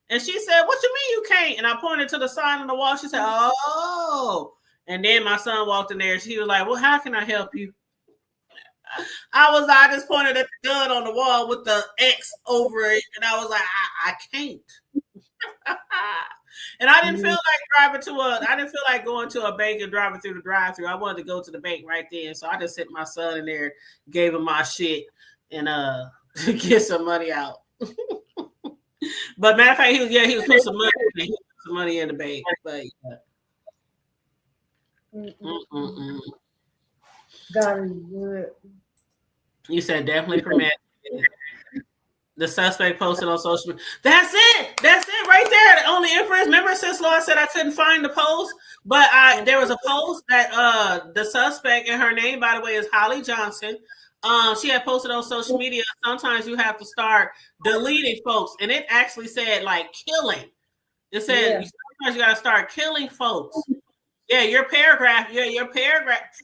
And she said, what you mean you can't? And I pointed to the sign on the wall. She said, oh. And then my son walked in there. And she was like, well, how can I help you? I just pointed at the gun on the wall with the X over it. And I was like, I can't. And I didn't feel like I didn't feel like going to a bank and driving through the drive-thru. I wanted to go to the bank right there. So I just sent my son in there, gave him my shit, and get some money out. But matter of fact, he was putting some money in the bank. But Got it good. You said definitely premeditated. The suspect posted on social media. That's it right there. On the Empress. Remember, Sis Law said I couldn't find the post, but there was a post that the suspect, and her name, by the way, is Holly Johnson. She had posted on social media. Sometimes you have to start deleting folks, and it actually said like killing. It said sometimes you got to start killing folks. Yeah, your paragraph,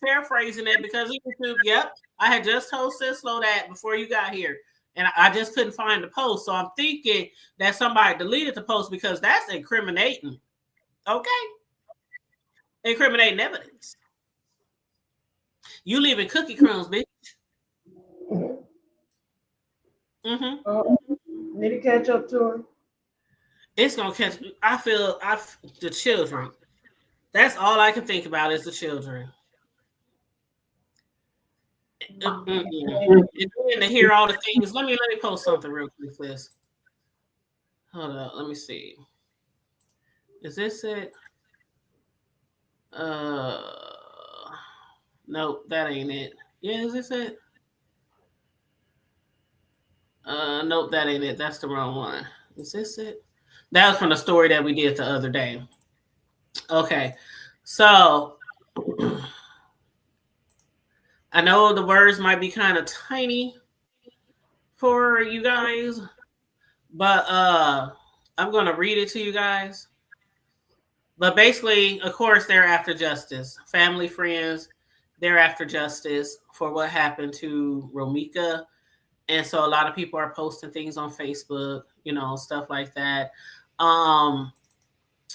paraphrasing it because of YouTube. Yep, I had just told Sis Law that before you got here. And I just couldn't find the post. So I'm thinking that somebody deleted the post because that's incriminating. Okay? Incriminating evidence. You leaving cookie crumbs, bitch. Need to catch up to her. It's going to catch. The children. That's all I can think about is the children. And to hear all the things. Let me post something real quick, please. Hold on, let me see. Is this it? Nope, that ain't it. Yeah, is this it? Nope, that ain't it. That's the wrong one. Is this it? That was from the story that we did the other day. Okay, so I know the words might be kind of tiny for you guys, but I'm going to read it to you guys. But basically, of course, they're after justice. Family, friends, they're after justice for what happened to Romika. And so a lot of people are posting things on Facebook, you know, stuff like that.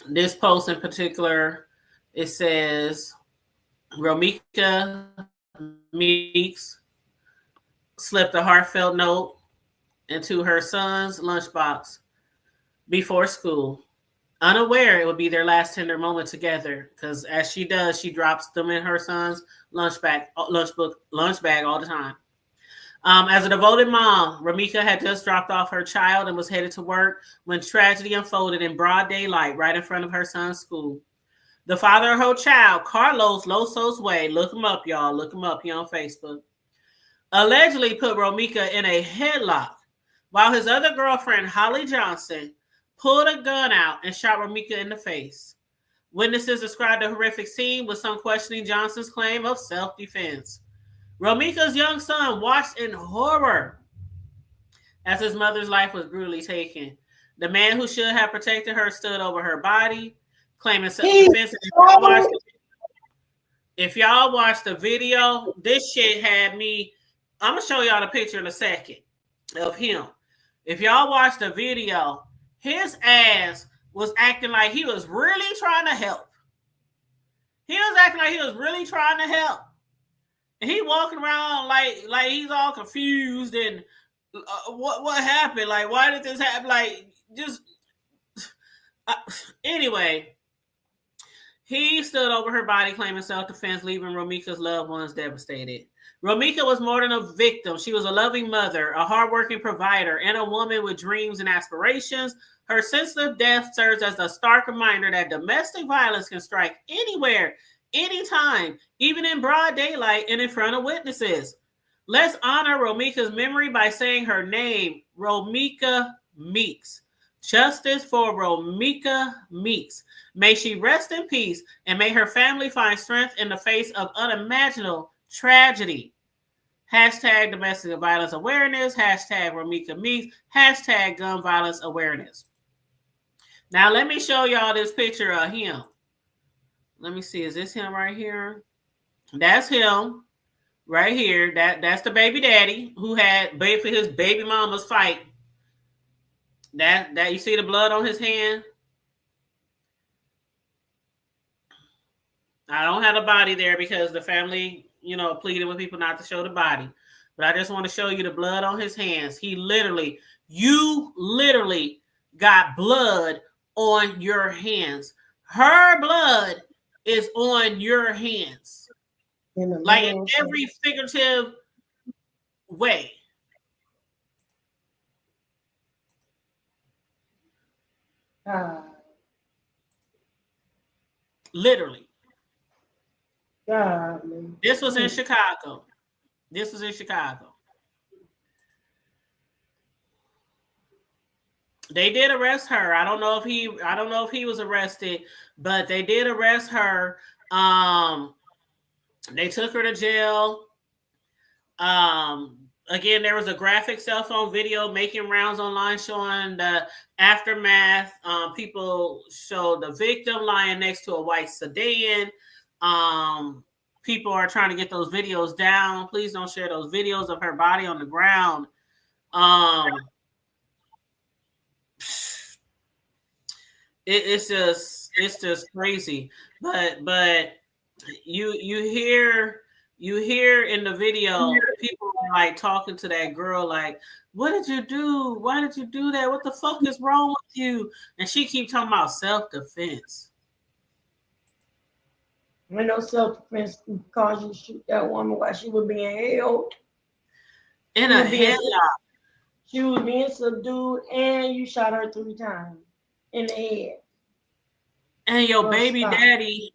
This post in particular, it says, Romika Meeks slipped a heartfelt note into her son's lunchbox before school, unaware it would be their last tender moment together. Because as she does, she drops them in her son's lunch bag all the time. As a devoted mom, Romika had just dropped off her child and was headed to work when tragedy unfolded in broad daylight right in front of her son's school. The father of her child, Carlos Losos Way, look him up, y'all. Look him up here on Facebook, allegedly put Romika in a headlock while his other girlfriend, Holly Johnson, pulled a gun out and shot Romika in the face. Witnesses described the horrific scene with some questioning Johnson's claim of self-defense. Romika's young son watched in horror as his mother's life was brutally taken. The man who should have protected her stood over her body, claiming self-defense. If y'all watch the video, this shit had me. I'm going to show y'all the picture in a second of him. If y'all watch the video, his ass was acting like he was really trying to help. He was acting like he was really trying to help. And he walking around like he's all confused and what happened? Like, why did this happen? Like, just anyway, he stood over her body claiming self-defense, leaving Romika's loved ones devastated. Romika was more than a victim. She was a loving mother, a hardworking provider, and a woman with dreams and aspirations. Her senseless death serves as a stark reminder that domestic violence can strike anywhere, anytime, even in broad daylight and in front of witnesses. Let's honor Romika's memory by saying her name, Romika Meeks. Justice for Romika Meeks. May she rest in peace, and may her family find strength in the face of unimaginable tragedy. Hashtag domestic violence awareness. Hashtag Romika Meeks. Hashtag gun violence awareness. Now, let me show y'all this picture of him. Let me see. Is this him right here? That's him right here. That's the baby daddy who had for his baby mama's fight. That you see the blood on his hand? I don't have the body there because the family, pleaded with people not to show the body. But I just want to show you the blood on his hands. You literally got blood on your hands. Her blood is on your hands. Like in every figurative way. Literally. This was in Chicago. They did arrest her. I don't know if he was arrested, but they did arrest her. They took her to jail. Again, there was a graphic cell phone video making rounds online showing the aftermath. People showed the victim lying next to a white sedan. People are trying to get those videos down. Please don't share those videos of her body on the ground. It's just crazy. But you hear in the video people like talking to that girl like, what did you do? Why did you do that? What the fuck is wrong with you? And she keep talking about self-defense. When no self-defense caused you to shoot that woman while she was being held. In a headlock. She was being subdued and you shot her 3 times in the head. And your baby daddy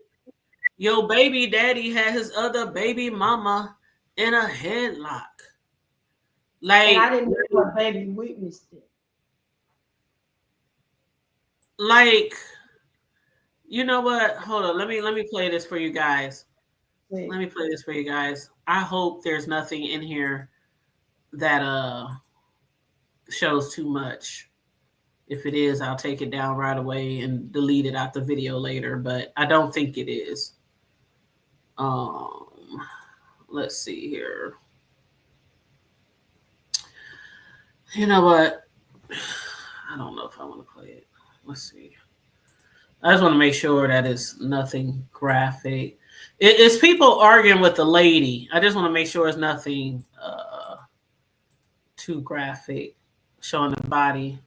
had his other baby mama in a headlock. Like, and I didn't know what baby witnessed it. Like, you know what? Hold on. Let me play this for you guys. Wait. Let me play this for you guys. I hope there's nothing in here that shows too much. If it is, I'll take it down right away and delete it out the video later, but I don't think it is. Let's see here. You know what? I don't know if I want to play it. Let's see. I just want to make sure that it's nothing graphic. It's people arguing with the lady. I just want to make sure it's nothing too graphic, showing the body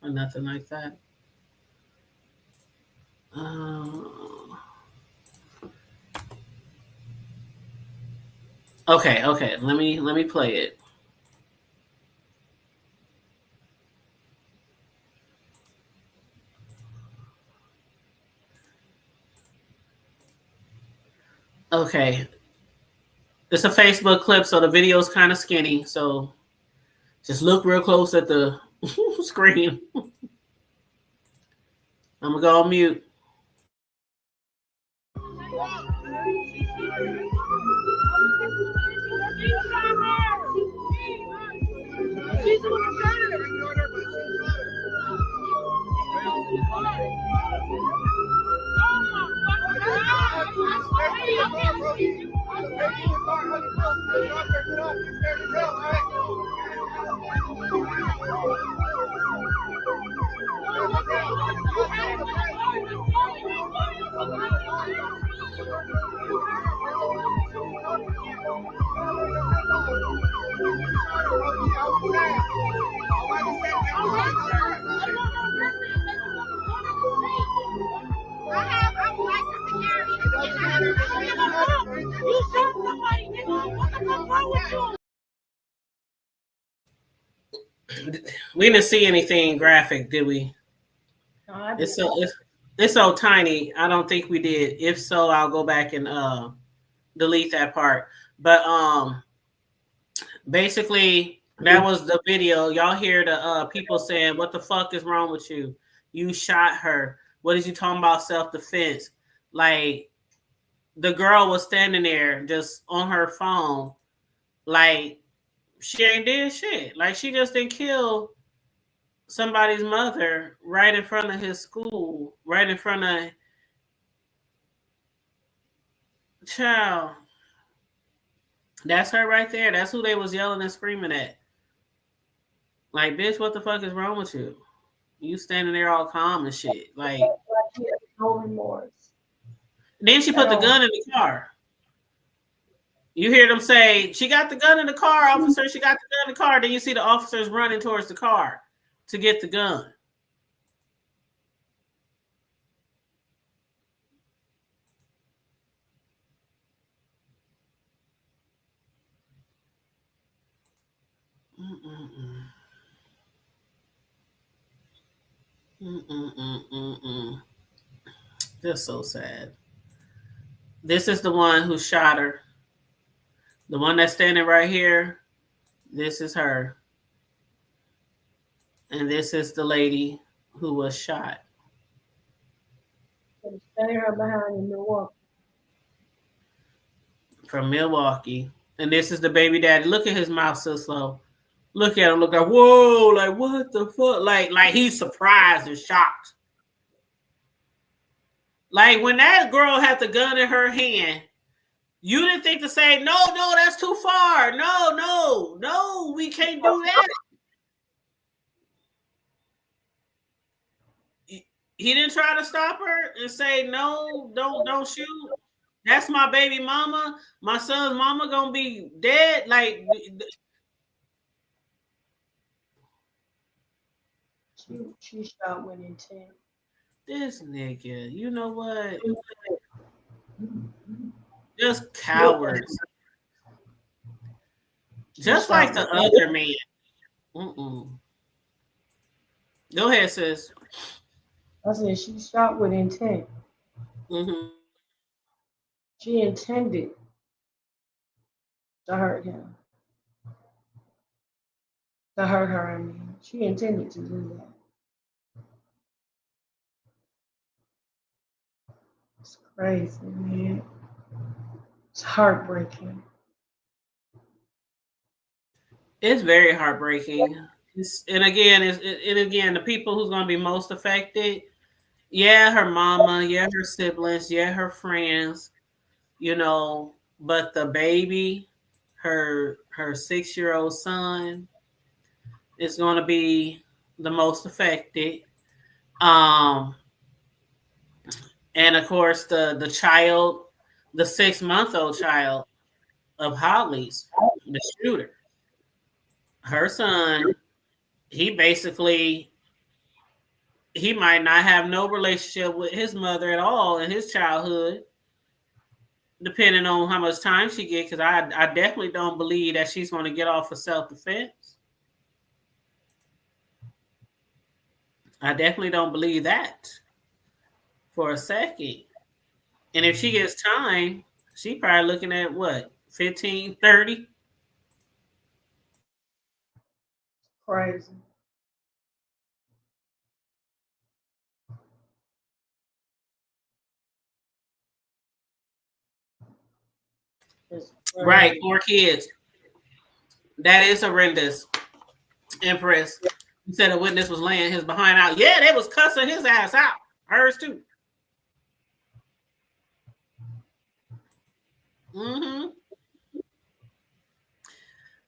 or nothing like that. Okay. Let me play it. Okay. It's a Facebook clip, so the video is kind of skinny. So just look real close at the screen. I'm going to go on mute. You shot somebody, nigga. What the fuck wrong We didn't see anything graphic, did we? No, I It's didn't. so it's so tiny. I don't think we did. If so, I'll go back and delete that part. But basically that was the video. Y'all hear the people saying, "What the fuck is wrong with you? You shot her. What is you talking about self-defense?" Like the girl was standing there just on her phone, like she ain't did shit. Like she just didn't kill somebody's mother right in front of his school, right in front of child. That's her right there. That's who they was yelling and screaming at. Like, bitch, what the fuck is wrong with you? You standing there all calm and shit. Like, He has no remorse. then she put the gun in the car. You hear them say, she got the gun in the car, officer. She got the gun in the car. Then you see the officers running towards the car to get the gun. Just so sad. This is the one who shot her. The one that's standing right here. This is her. And this is the lady who was shot. Standing her behind in Milwaukee. From Milwaukee. And this is the baby daddy. Look at his mouth so slow. Look at him. Look at, whoa, like what the fuck? Like he's surprised and shocked. Like when that girl had the gun in her hand, you didn't think to say, no, that's too far. No, we can't do that. He didn't try to stop her and say, no, don't shoot. That's my baby mama. My son's mama gonna be dead. Like she shot with intent. This nigga, you know what? Just cowards. Just like the other man. Go ahead, sis. I said she shot with intent. She intended to hurt him. To hurt her, I mean. She intended to do that. It's crazy, man. It's heartbreaking. It's very heartbreaking. And again, the people who's going to be most affected, yeah, her mama, yeah, her siblings, yeah, her friends, you know, but the baby, her 6-year-old son is going to be the most affected. And of course, the child, the 6-month-old child of Holly's, the shooter, her son, he might not have no relationship with his mother at all in his childhood, depending on how much time she gets, because I definitely don't believe that she's going to get off for self-defense. I definitely don't believe that for a second. And if she gets time, she probably looking at what, 15, 30? Crazy. Right, 4 kids. That is horrendous. Empress. You said a witness was laying his behind out. Yeah, they was cussing his ass out. Hers too.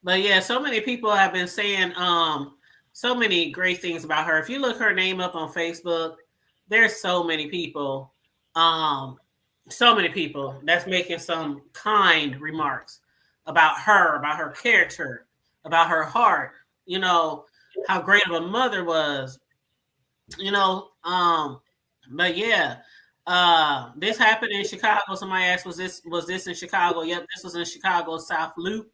But yeah, so many people have been saying so many great things about her. If you look her name up on Facebook, there's so many people that's making some kind remarks about her character, about her heart, you know, how great of a mother was, you know. But yeah, this happened in Chicago. Somebody asked, was this in Chicago? Yep, this was in Chicago South Loop.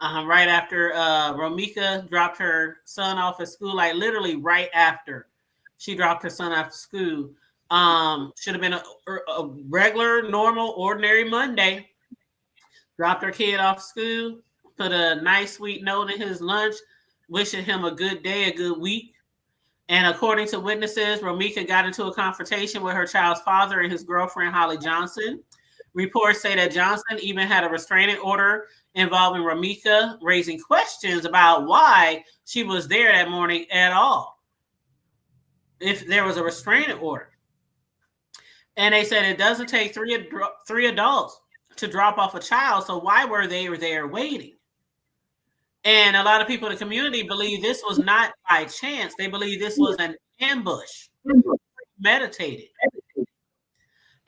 right after Romika dropped her son off at school, like literally right after she dropped her son off at school. Should have been a regular, normal, ordinary Monday. Dropped her kid off school, put a nice, sweet note in his lunch, wishing him a good day, a good week. And according to witnesses, Romika got into a confrontation with her child's father and his girlfriend, Holly Johnson. Reports say that Johnson even had a restraining order involving Romika, raising questions about why she was there that morning at all, if there was a restraining order. And they said it doesn't take three adults to drop off a child, so why were they there waiting? And a lot of people in the community believe this was not by chance. They believe this was an ambush, meditated.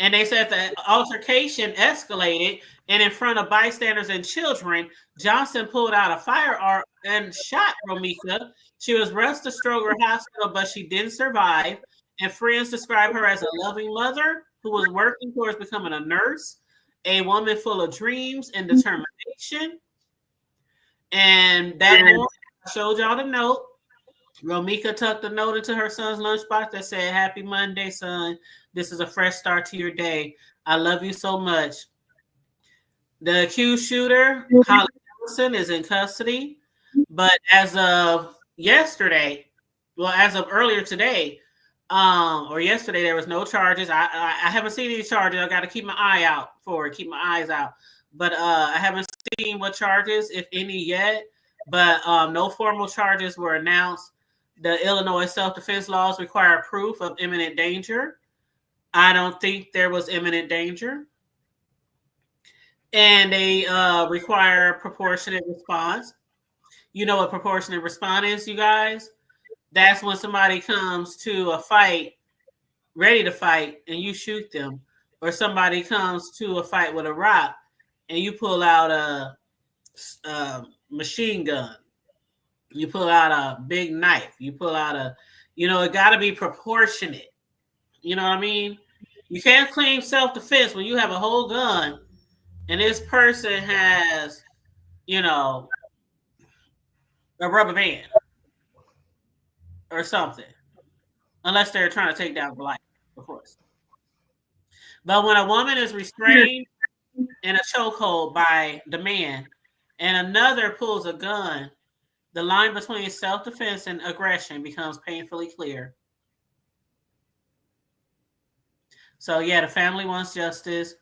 And they said the altercation escalated, and in front of bystanders and children, Johnson pulled out a firearm and shot Romika. She was rushed to Stroger Hospital, but she didn't survive. And friends describe her as a loving mother who was working towards becoming a nurse, a woman full of dreams and determination. And that morning, I showed y'all the note. Romika tucked the note into her son's lunchbox that said, "Happy Monday, son. This is a fresh start to your day. I love you so much." The accused shooter, Holly Johnson, is in custody. But as of yesterday, as of earlier today, or yesterday, there was no charges. I haven't seen any charges. I got to keep my eye out for it, keep my eyes out. But I haven't seen what charges, if any, yet. But no formal charges were announced. The Illinois self-defense laws require proof of imminent danger. I don't think there was imminent danger. And they require proportionate response. You know what proportionate response is, you guys? That's when somebody comes to a fight, ready to fight, and you shoot them. Or somebody comes to a fight with a rock, and you pull out a machine gun. You pull out a big knife. You pull out it got to be proportionate. You know what I mean? You can't claim self-defense when you have a whole gun and this person has, a rubber band or something. Unless they're trying to take down life, of course. But when a woman is restrained in a chokehold by the man and another pulls a gun, the line between self-defense and aggression becomes painfully clear. So, yeah, the family wants justice.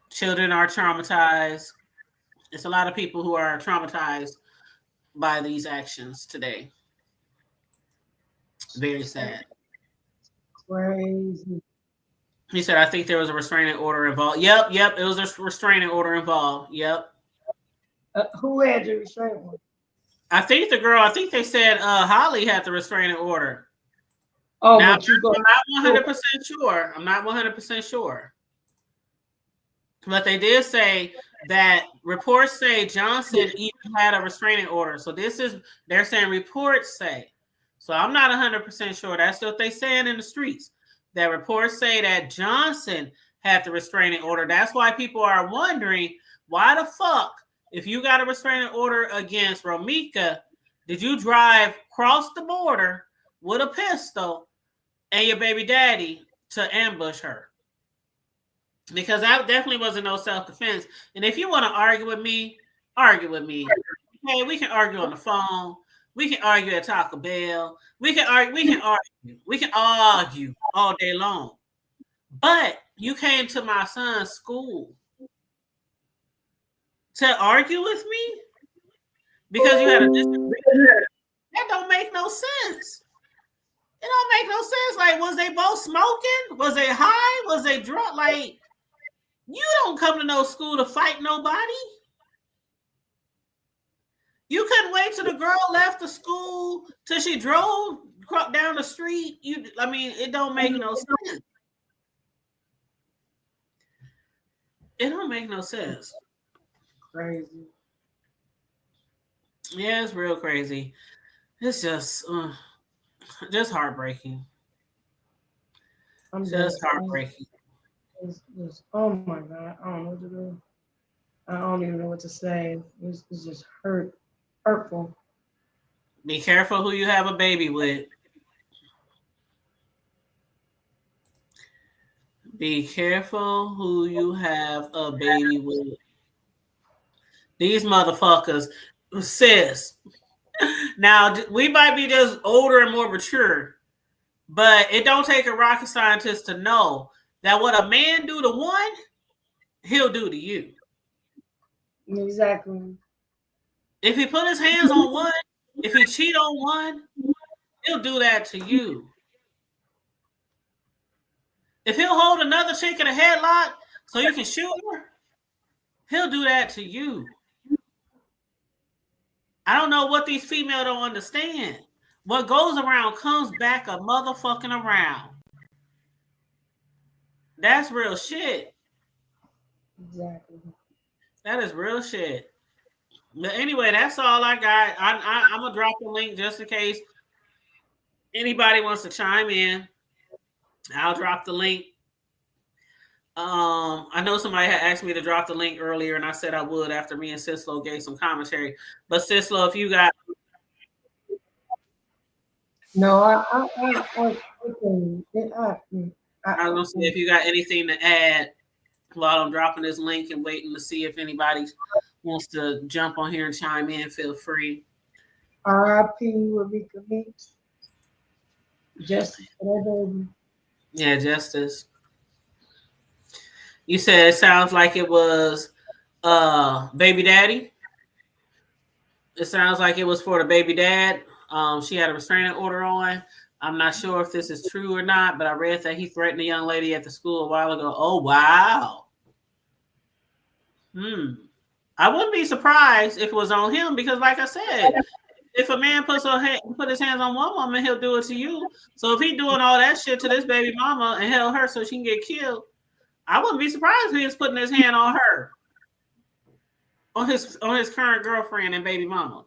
Children are traumatized. It's a lot of people who are traumatized by these actions today. Very sad. Crazy. He said, I think there was a restraining order involved. Yep, it was a restraining order involved. Yep. Who had the restraining order? I think they said Holly had the restraining order. Oh, now, but you go. I'm not 100% sure. I'm not 100% sure. But they did say that reports say Johnson even had a restraining order. So they're saying reports say. So I'm not 100% sure. That's what they saying in the streets. That reports say that Johnson had the restraining order. That's why people are wondering, why the fuck, if you got a restraining order against Romika, did you drive across the border with a pistol and your baby daddy to ambush her? Because that definitely wasn't no self-defense. And if you want to argue with me, argue with me. Hey, we can argue on the phone. We can argue at Taco Bell. We can argue all day long. But you came to my son's school to argue with me because you had a disagreement. That don't make no sense. It don't make no sense. Like, was they both smoking? Was they high? Was they drunk? Like, you don't come to no school to fight nobody. You couldn't wait till the girl left the school till she drove down the street. It don't make no sense. It don't make no sense. Crazy. Yeah, it's real crazy. It's just heartbreaking. I'm just heartbreaking. Oh my God, I don't know what to do. I don't even know what to say. It's just hurtful. Be careful who you have a baby with. Be careful who you have a baby with. These motherfuckers, sis. Now, we might be just older and more mature, but it don't take a rocket scientist to know that what a man do to one, he'll do to you. Exactly. If he put his hands on one, if he cheat on one, he'll do that to you. If he'll hold another chick in a headlock so you can shoot her, he'll do that to you. I don't know what these females don't understand. What goes around comes back a motherfucking around. That's real shit. Exactly. That is real shit. But anyway, that's all I got. I'm gonna drop the link just in case anybody wants to chime in. I'll drop the link. I know somebody had asked me to drop the link earlier, and I said I would after me and Sislo gave some commentary. But Sislo, if you got No, I was gonna say if you got anything to add while I'm dropping this link and waiting to see if anybody wants to jump on here and chime in, feel free. R.I.P. Rebecca Meeks. Justice for that baby. Yeah, justice. You said it sounds like it was baby daddy. It sounds like it was for the baby dad. She had a restraining order on. I'm not sure if this is true or not, but I read that he threatened a young lady at the school a while ago. Oh, wow. I wouldn't be surprised if it was on him because, like I said, if a man put his hands on one woman, he'll do it to you. So if he doing all that shit to this baby mama and held her so she can get killed, I wouldn't be surprised if he was putting his hand on her, on his current girlfriend and baby mama.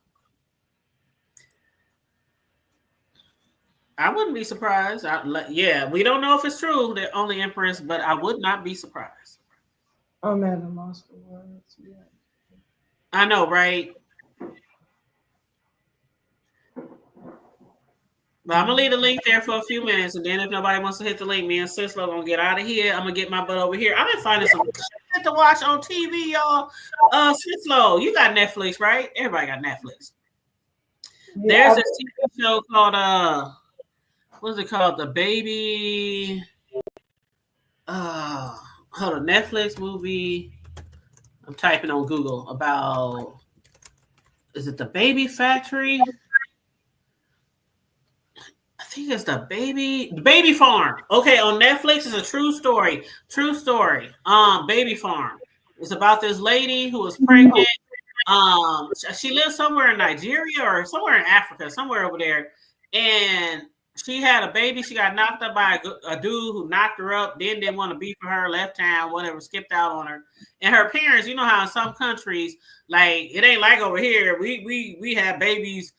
I wouldn't be surprised. Yeah, we don't know if it's true. They're only Empress, but I would not be surprised. I'm at a loss for words. Yeah. I know, right? But I'm gonna leave the link there for a few minutes, and then if nobody wants to hit the link, me and Sislo gonna get out of here. I'm gonna get my butt over here. I've been finding some shit to watch on TV, y'all. Sislo, you got Netflix, right? Everybody got Netflix. Yeah, there's this TV show called what's it called? The Baby. Hold on, Netflix movie. I'm typing on Google about. Is it The Baby Factory? I think it's the Baby Farm. Okay, on Netflix, it's a true story. True story. Baby Farm. It's about this lady who was pregnant. She lives somewhere in Nigeria or somewhere in Africa, somewhere over there, and she had a baby. She got knocked up by a dude who knocked her up, then didn't want to be for her, left town, whatever, skipped out on her. And her parents, you know how in some countries, like it ain't like over here. We have babies.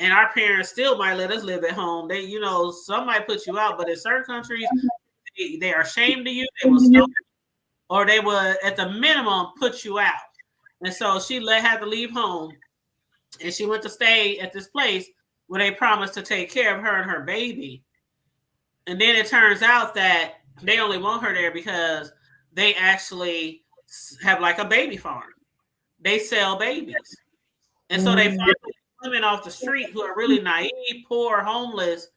And our parents still might let us live at home. They, you know, some might put you out, but in certain countries, they are ashamed of you. They will stone you, or they will, at the minimum, put you out. And so she had to leave home, and she went to stay at this place where they promised to take care of her and her baby. And then it turns out that they only want her there because they actually have like a baby farm. They sell babies, and so they find women off the street who are really naive, poor, homeless,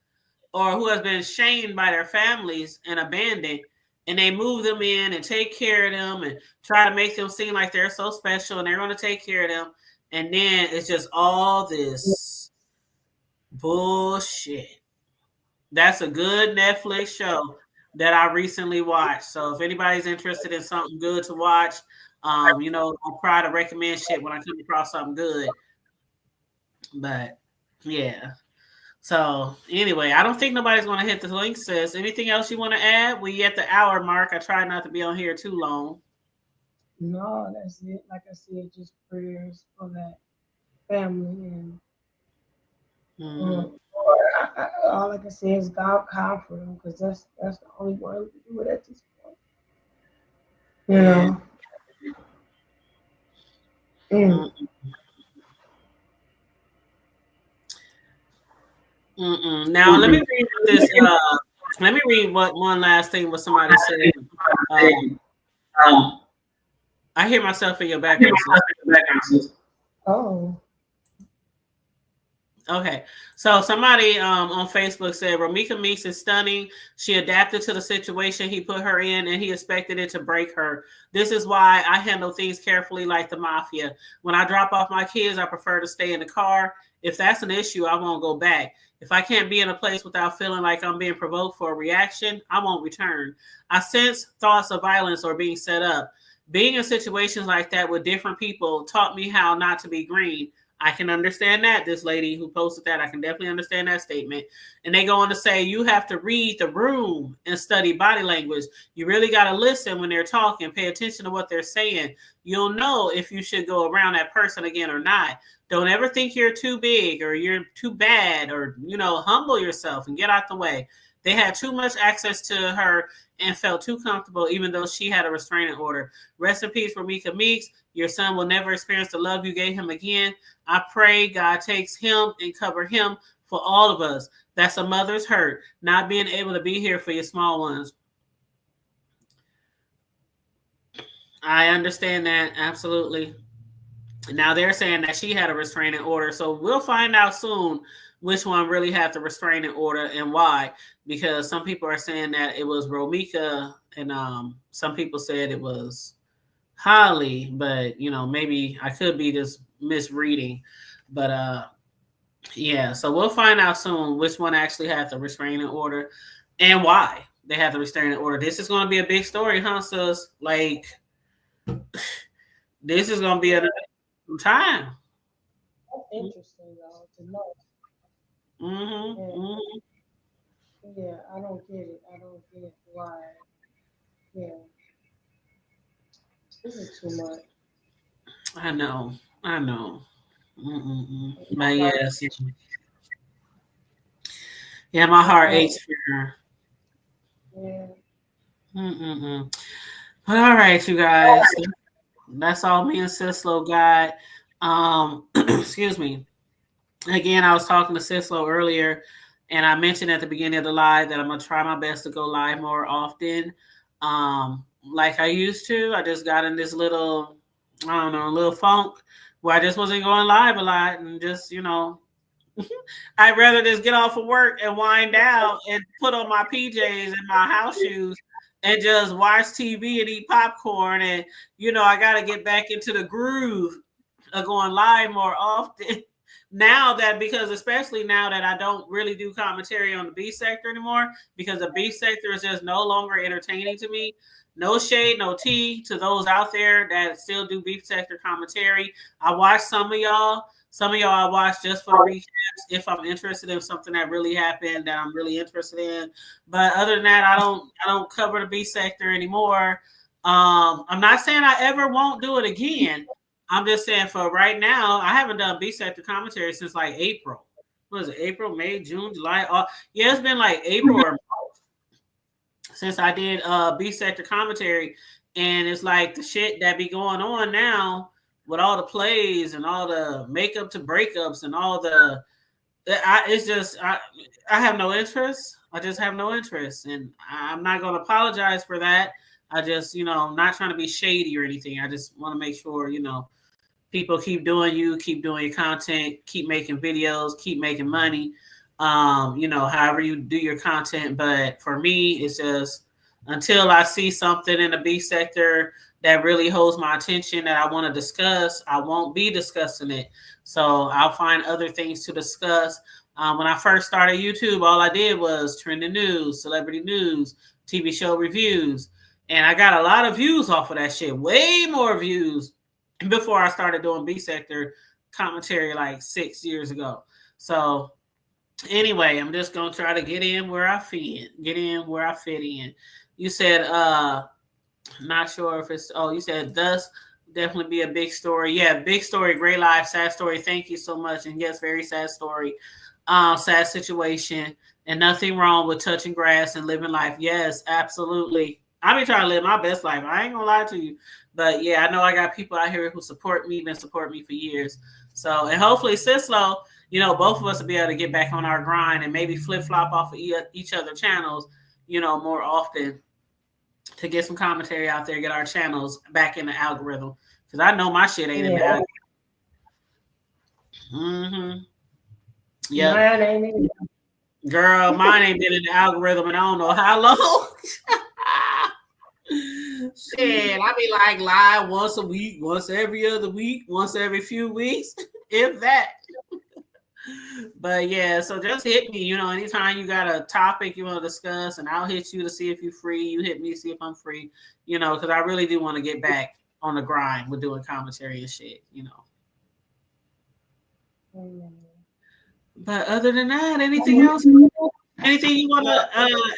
or who has been shamed by their families and abandoned, and they move them in and take care of them and try to make them seem like they're so special and they're going to take care of them. And then it's just all this bullshit. That's a good Netflix show that I recently watched. So if anybody's interested in something good to watch, you know, I'll try to recommend shit when I come across something good. But yeah, so anyway, I don't think nobody's going to hit the link. Sis, anything else you want to add? We at the hour mark. I try not to be on here too long. No, that's it. Like I said, just prayers for that family, and all I can say is God comfort them, because that's the only one who can do it at this point. You know. Mm. Now let me read what this. Let me read what one last thing what somebody said. I hear myself in your background. Oh. Okay, so somebody on Facebook said Romika Meeks is stunning. She adapted to the situation he put her in, and he expected it to break her. This is why I handle things carefully, like the mafia. When I drop off my kids, I prefer to stay in the car. If that's an issue, I won't go back. If I can't be in a place without feeling like I'm being provoked for a reaction, I won't return. I sense thoughts of violence or being set up. Being in situations like that with different people taught me how not to be green. I can understand that. This lady who posted that, I can definitely understand that statement. And they go on to say, you have to read the room and study body language. You really got to listen when they're talking, pay attention to what they're saying. You'll know if you should go around that person again or not. Don't ever think you're too big or you're too bad, or, humble yourself and get out the way. They had too much access to her and felt too comfortable, even though she had a restraining order. Rest in peace, Romika Meeks. Your son will never experience the love you gave him again. I pray God takes him and cover him for all of us. That's a mother's hurt, not being able to be here for your small ones. I understand that, absolutely. Now they're saying that she had a restraining order, so we'll find out soon which one really had the restraining order and why, because some people are saying that it was Romika and some people said it was Holly, but maybe I could be just misreading. But yeah, so we'll find out soon which one actually had the restraining order and why they had the restraining order. This is going to be a big story, huh, sis? Like, this is going to be a time. That's interesting, though, to know. Yeah, I don't get it. I don't get why. Yeah. This is too much. I know. But yes. Yeah, my heart aches for her. Yeah. But all right, you guys. That's all me and Sislo got. Excuse me. Again, I was talking to Sislo earlier, and I mentioned at the beginning of the live that I'm going to try my best to go live more often. Like I used to. I just got in this little funk where I just wasn't going live a lot, and just, I'd rather just get off of work and wind down and put on my PJs and my house shoes and just watch TV and eat popcorn. And, I got to get back into the groove of going live more often. Because especially now that I don't really do commentary on the beef sector anymore, because the beef sector is just no longer entertaining to me. No shade, no tea to those out there that still do beef sector commentary. I watch some of y'all. Some of y'all I watch just for the recaps if I'm interested in something that really happened that I'm really interested in. But other than that, I don't cover the beef sector anymore. I'm not saying I ever won't do it again. I'm just saying for right now, I haven't done beef sector commentary since like April. What is it? April, May, June, July? Yeah, it's been like April or March since I did beef sector commentary. And it's like the shit that be going on now with all the plays and all the makeup to breakups and all I have no interest. I just have no interest. And I'm not going to apologize for that. I just, I'm not trying to be shady or anything. I just want to make sure, people keep doing your content, keep making videos, keep making money, however you do your content. But for me, it's just until I see something in the beef sector that really holds my attention that I want to discuss, I won't be discussing it. So I'll find other things to discuss. When I first started YouTube, all I did was trending news, celebrity news, TV show reviews. And I got a lot of views off of that shit, way more views before I started doing beef sector commentary like 6 years ago. So anyway, I'm just going to try to get in where I fit in. You said, not sure if it's, you said thus definitely be a big story. Yeah, big story, great life, sad story. Thank you so much. And yes, very sad story, sad situation, and nothing wrong with touching grass and living life. Yes, absolutely. I be trying to live my best life. I ain't gonna lie to you. But yeah, I know I got people out here who support me, been support me for years. So, and hopefully Cislo, you know, both of us will be able to get back on our grind and maybe flip flop off of each other channels, you know, more often to get some commentary out there, get our channels back in the algorithm. Because I know my shit ain't in the algorithm. Mm-hmm. Yeah. Mine ain't in. Girl, mine ain't been in the algorithm and I don't know how long. Shit, I be like live once a week, once every other week, once every few weeks, if that. But yeah, so just hit me, you know, anytime you got a topic you want to discuss, and I'll hit you to see if you're free. You hit me to see if I'm free, you know, because I really do want to get back on the grind with doing commentary and shit, you know. But other than that, anything else? Anything you want to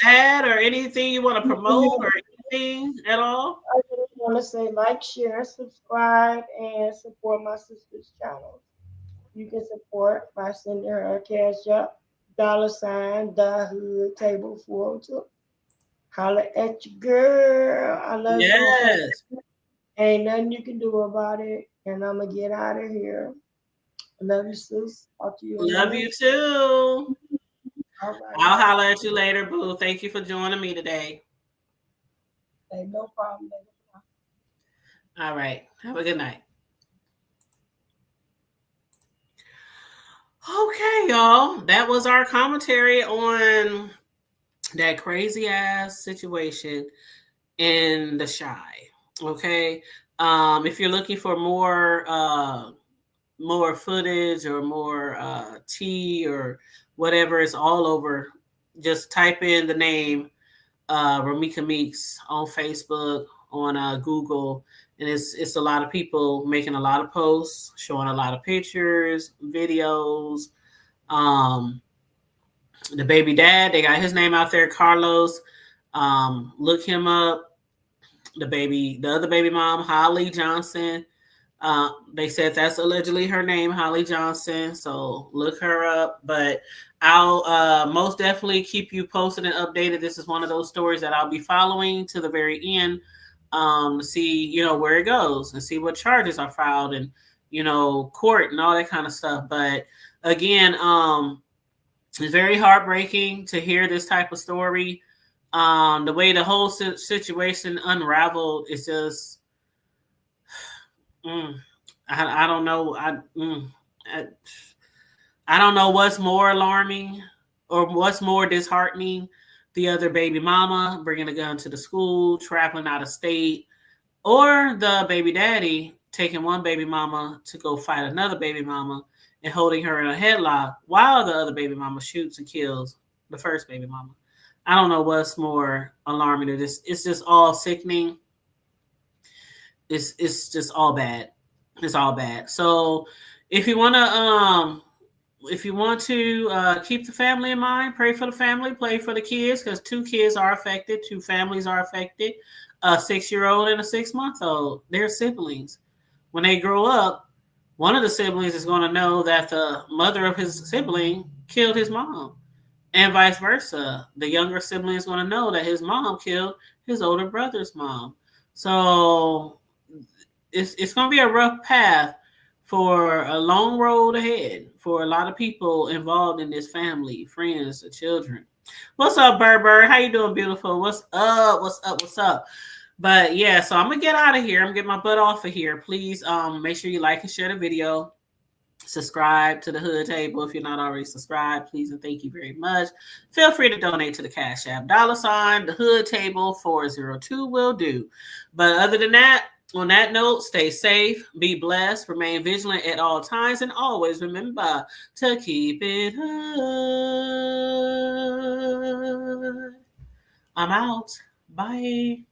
add or anything you want to promote or anything at all? I just want to say like, share, subscribe, and support my sister's channel. You can support by sending her a cash up, $ the hood table 402. Holla at you, girl. I love you. Yes. Ain't nothing you can do about it. And I'm going to get out of here. I love you, sis. Talk to you. Love you too. All right. I'll holler at you later, boo. Thank you for joining me today. Hey, no problem. All right. Have a good night. Okay, y'all. That was our commentary on that crazy ass situation in the Chi. Okay. If you're looking for more footage or more tea or whatever, it's all over. Just type in the name Rameka Meeks on Facebook, on Google, and it's a lot of people making a lot of posts, showing a lot of pictures, videos. The baby dad, they got his name out there, Carlos. Look him up. The other baby mom, Holly Johnson. They said that's allegedly her name, Holly Johnson. So look her up. But I'll most definitely keep you posted and updated. This is one of those stories that I'll be following to the very end. To see, you know, where it goes and see what charges are filed and, you know, court and all that kind of stuff. But again, it's very heartbreaking to hear this type of story. The way the whole situation unraveled is just, I don't know. I don't know what's more alarming or what's more disheartening. The other baby mama bringing a gun to the school, traveling out of state, or the baby daddy taking one baby mama to go fight another baby mama and holding her in a headlock while the other baby mama shoots and kills the first baby mama. I don't know what's more alarming to this. It's just all sickening. It's just all bad. It's all bad. So if you want to keep the family in mind, pray for the family, pray for the kids, because 2 kids are affected, 2 families are affected, a 6-year-old and a 6-month-old. They're siblings. When they grow up, one of the siblings is going to know that the mother of his sibling killed his mom, and vice versa. The younger sibling is going to know that his mom killed his older brother's mom. So it's going to be a rough path for a long road ahead for a lot of people involved in this family, friends, the children. What's up, Bird? How you doing, beautiful? What's up? What's up? What's up? But yeah, so I'm gonna get out of here. I'm gonna get my butt off of here. Please make sure you like and share the video. Subscribe to the Hood Table if you're not already subscribed. Please and thank you very much. Feel free to donate to the Cash App $, the Hood Table 402 will do. But other than that, on that note, stay safe, be blessed, remain vigilant at all times, and always remember to keep it hood. I'm out. Bye.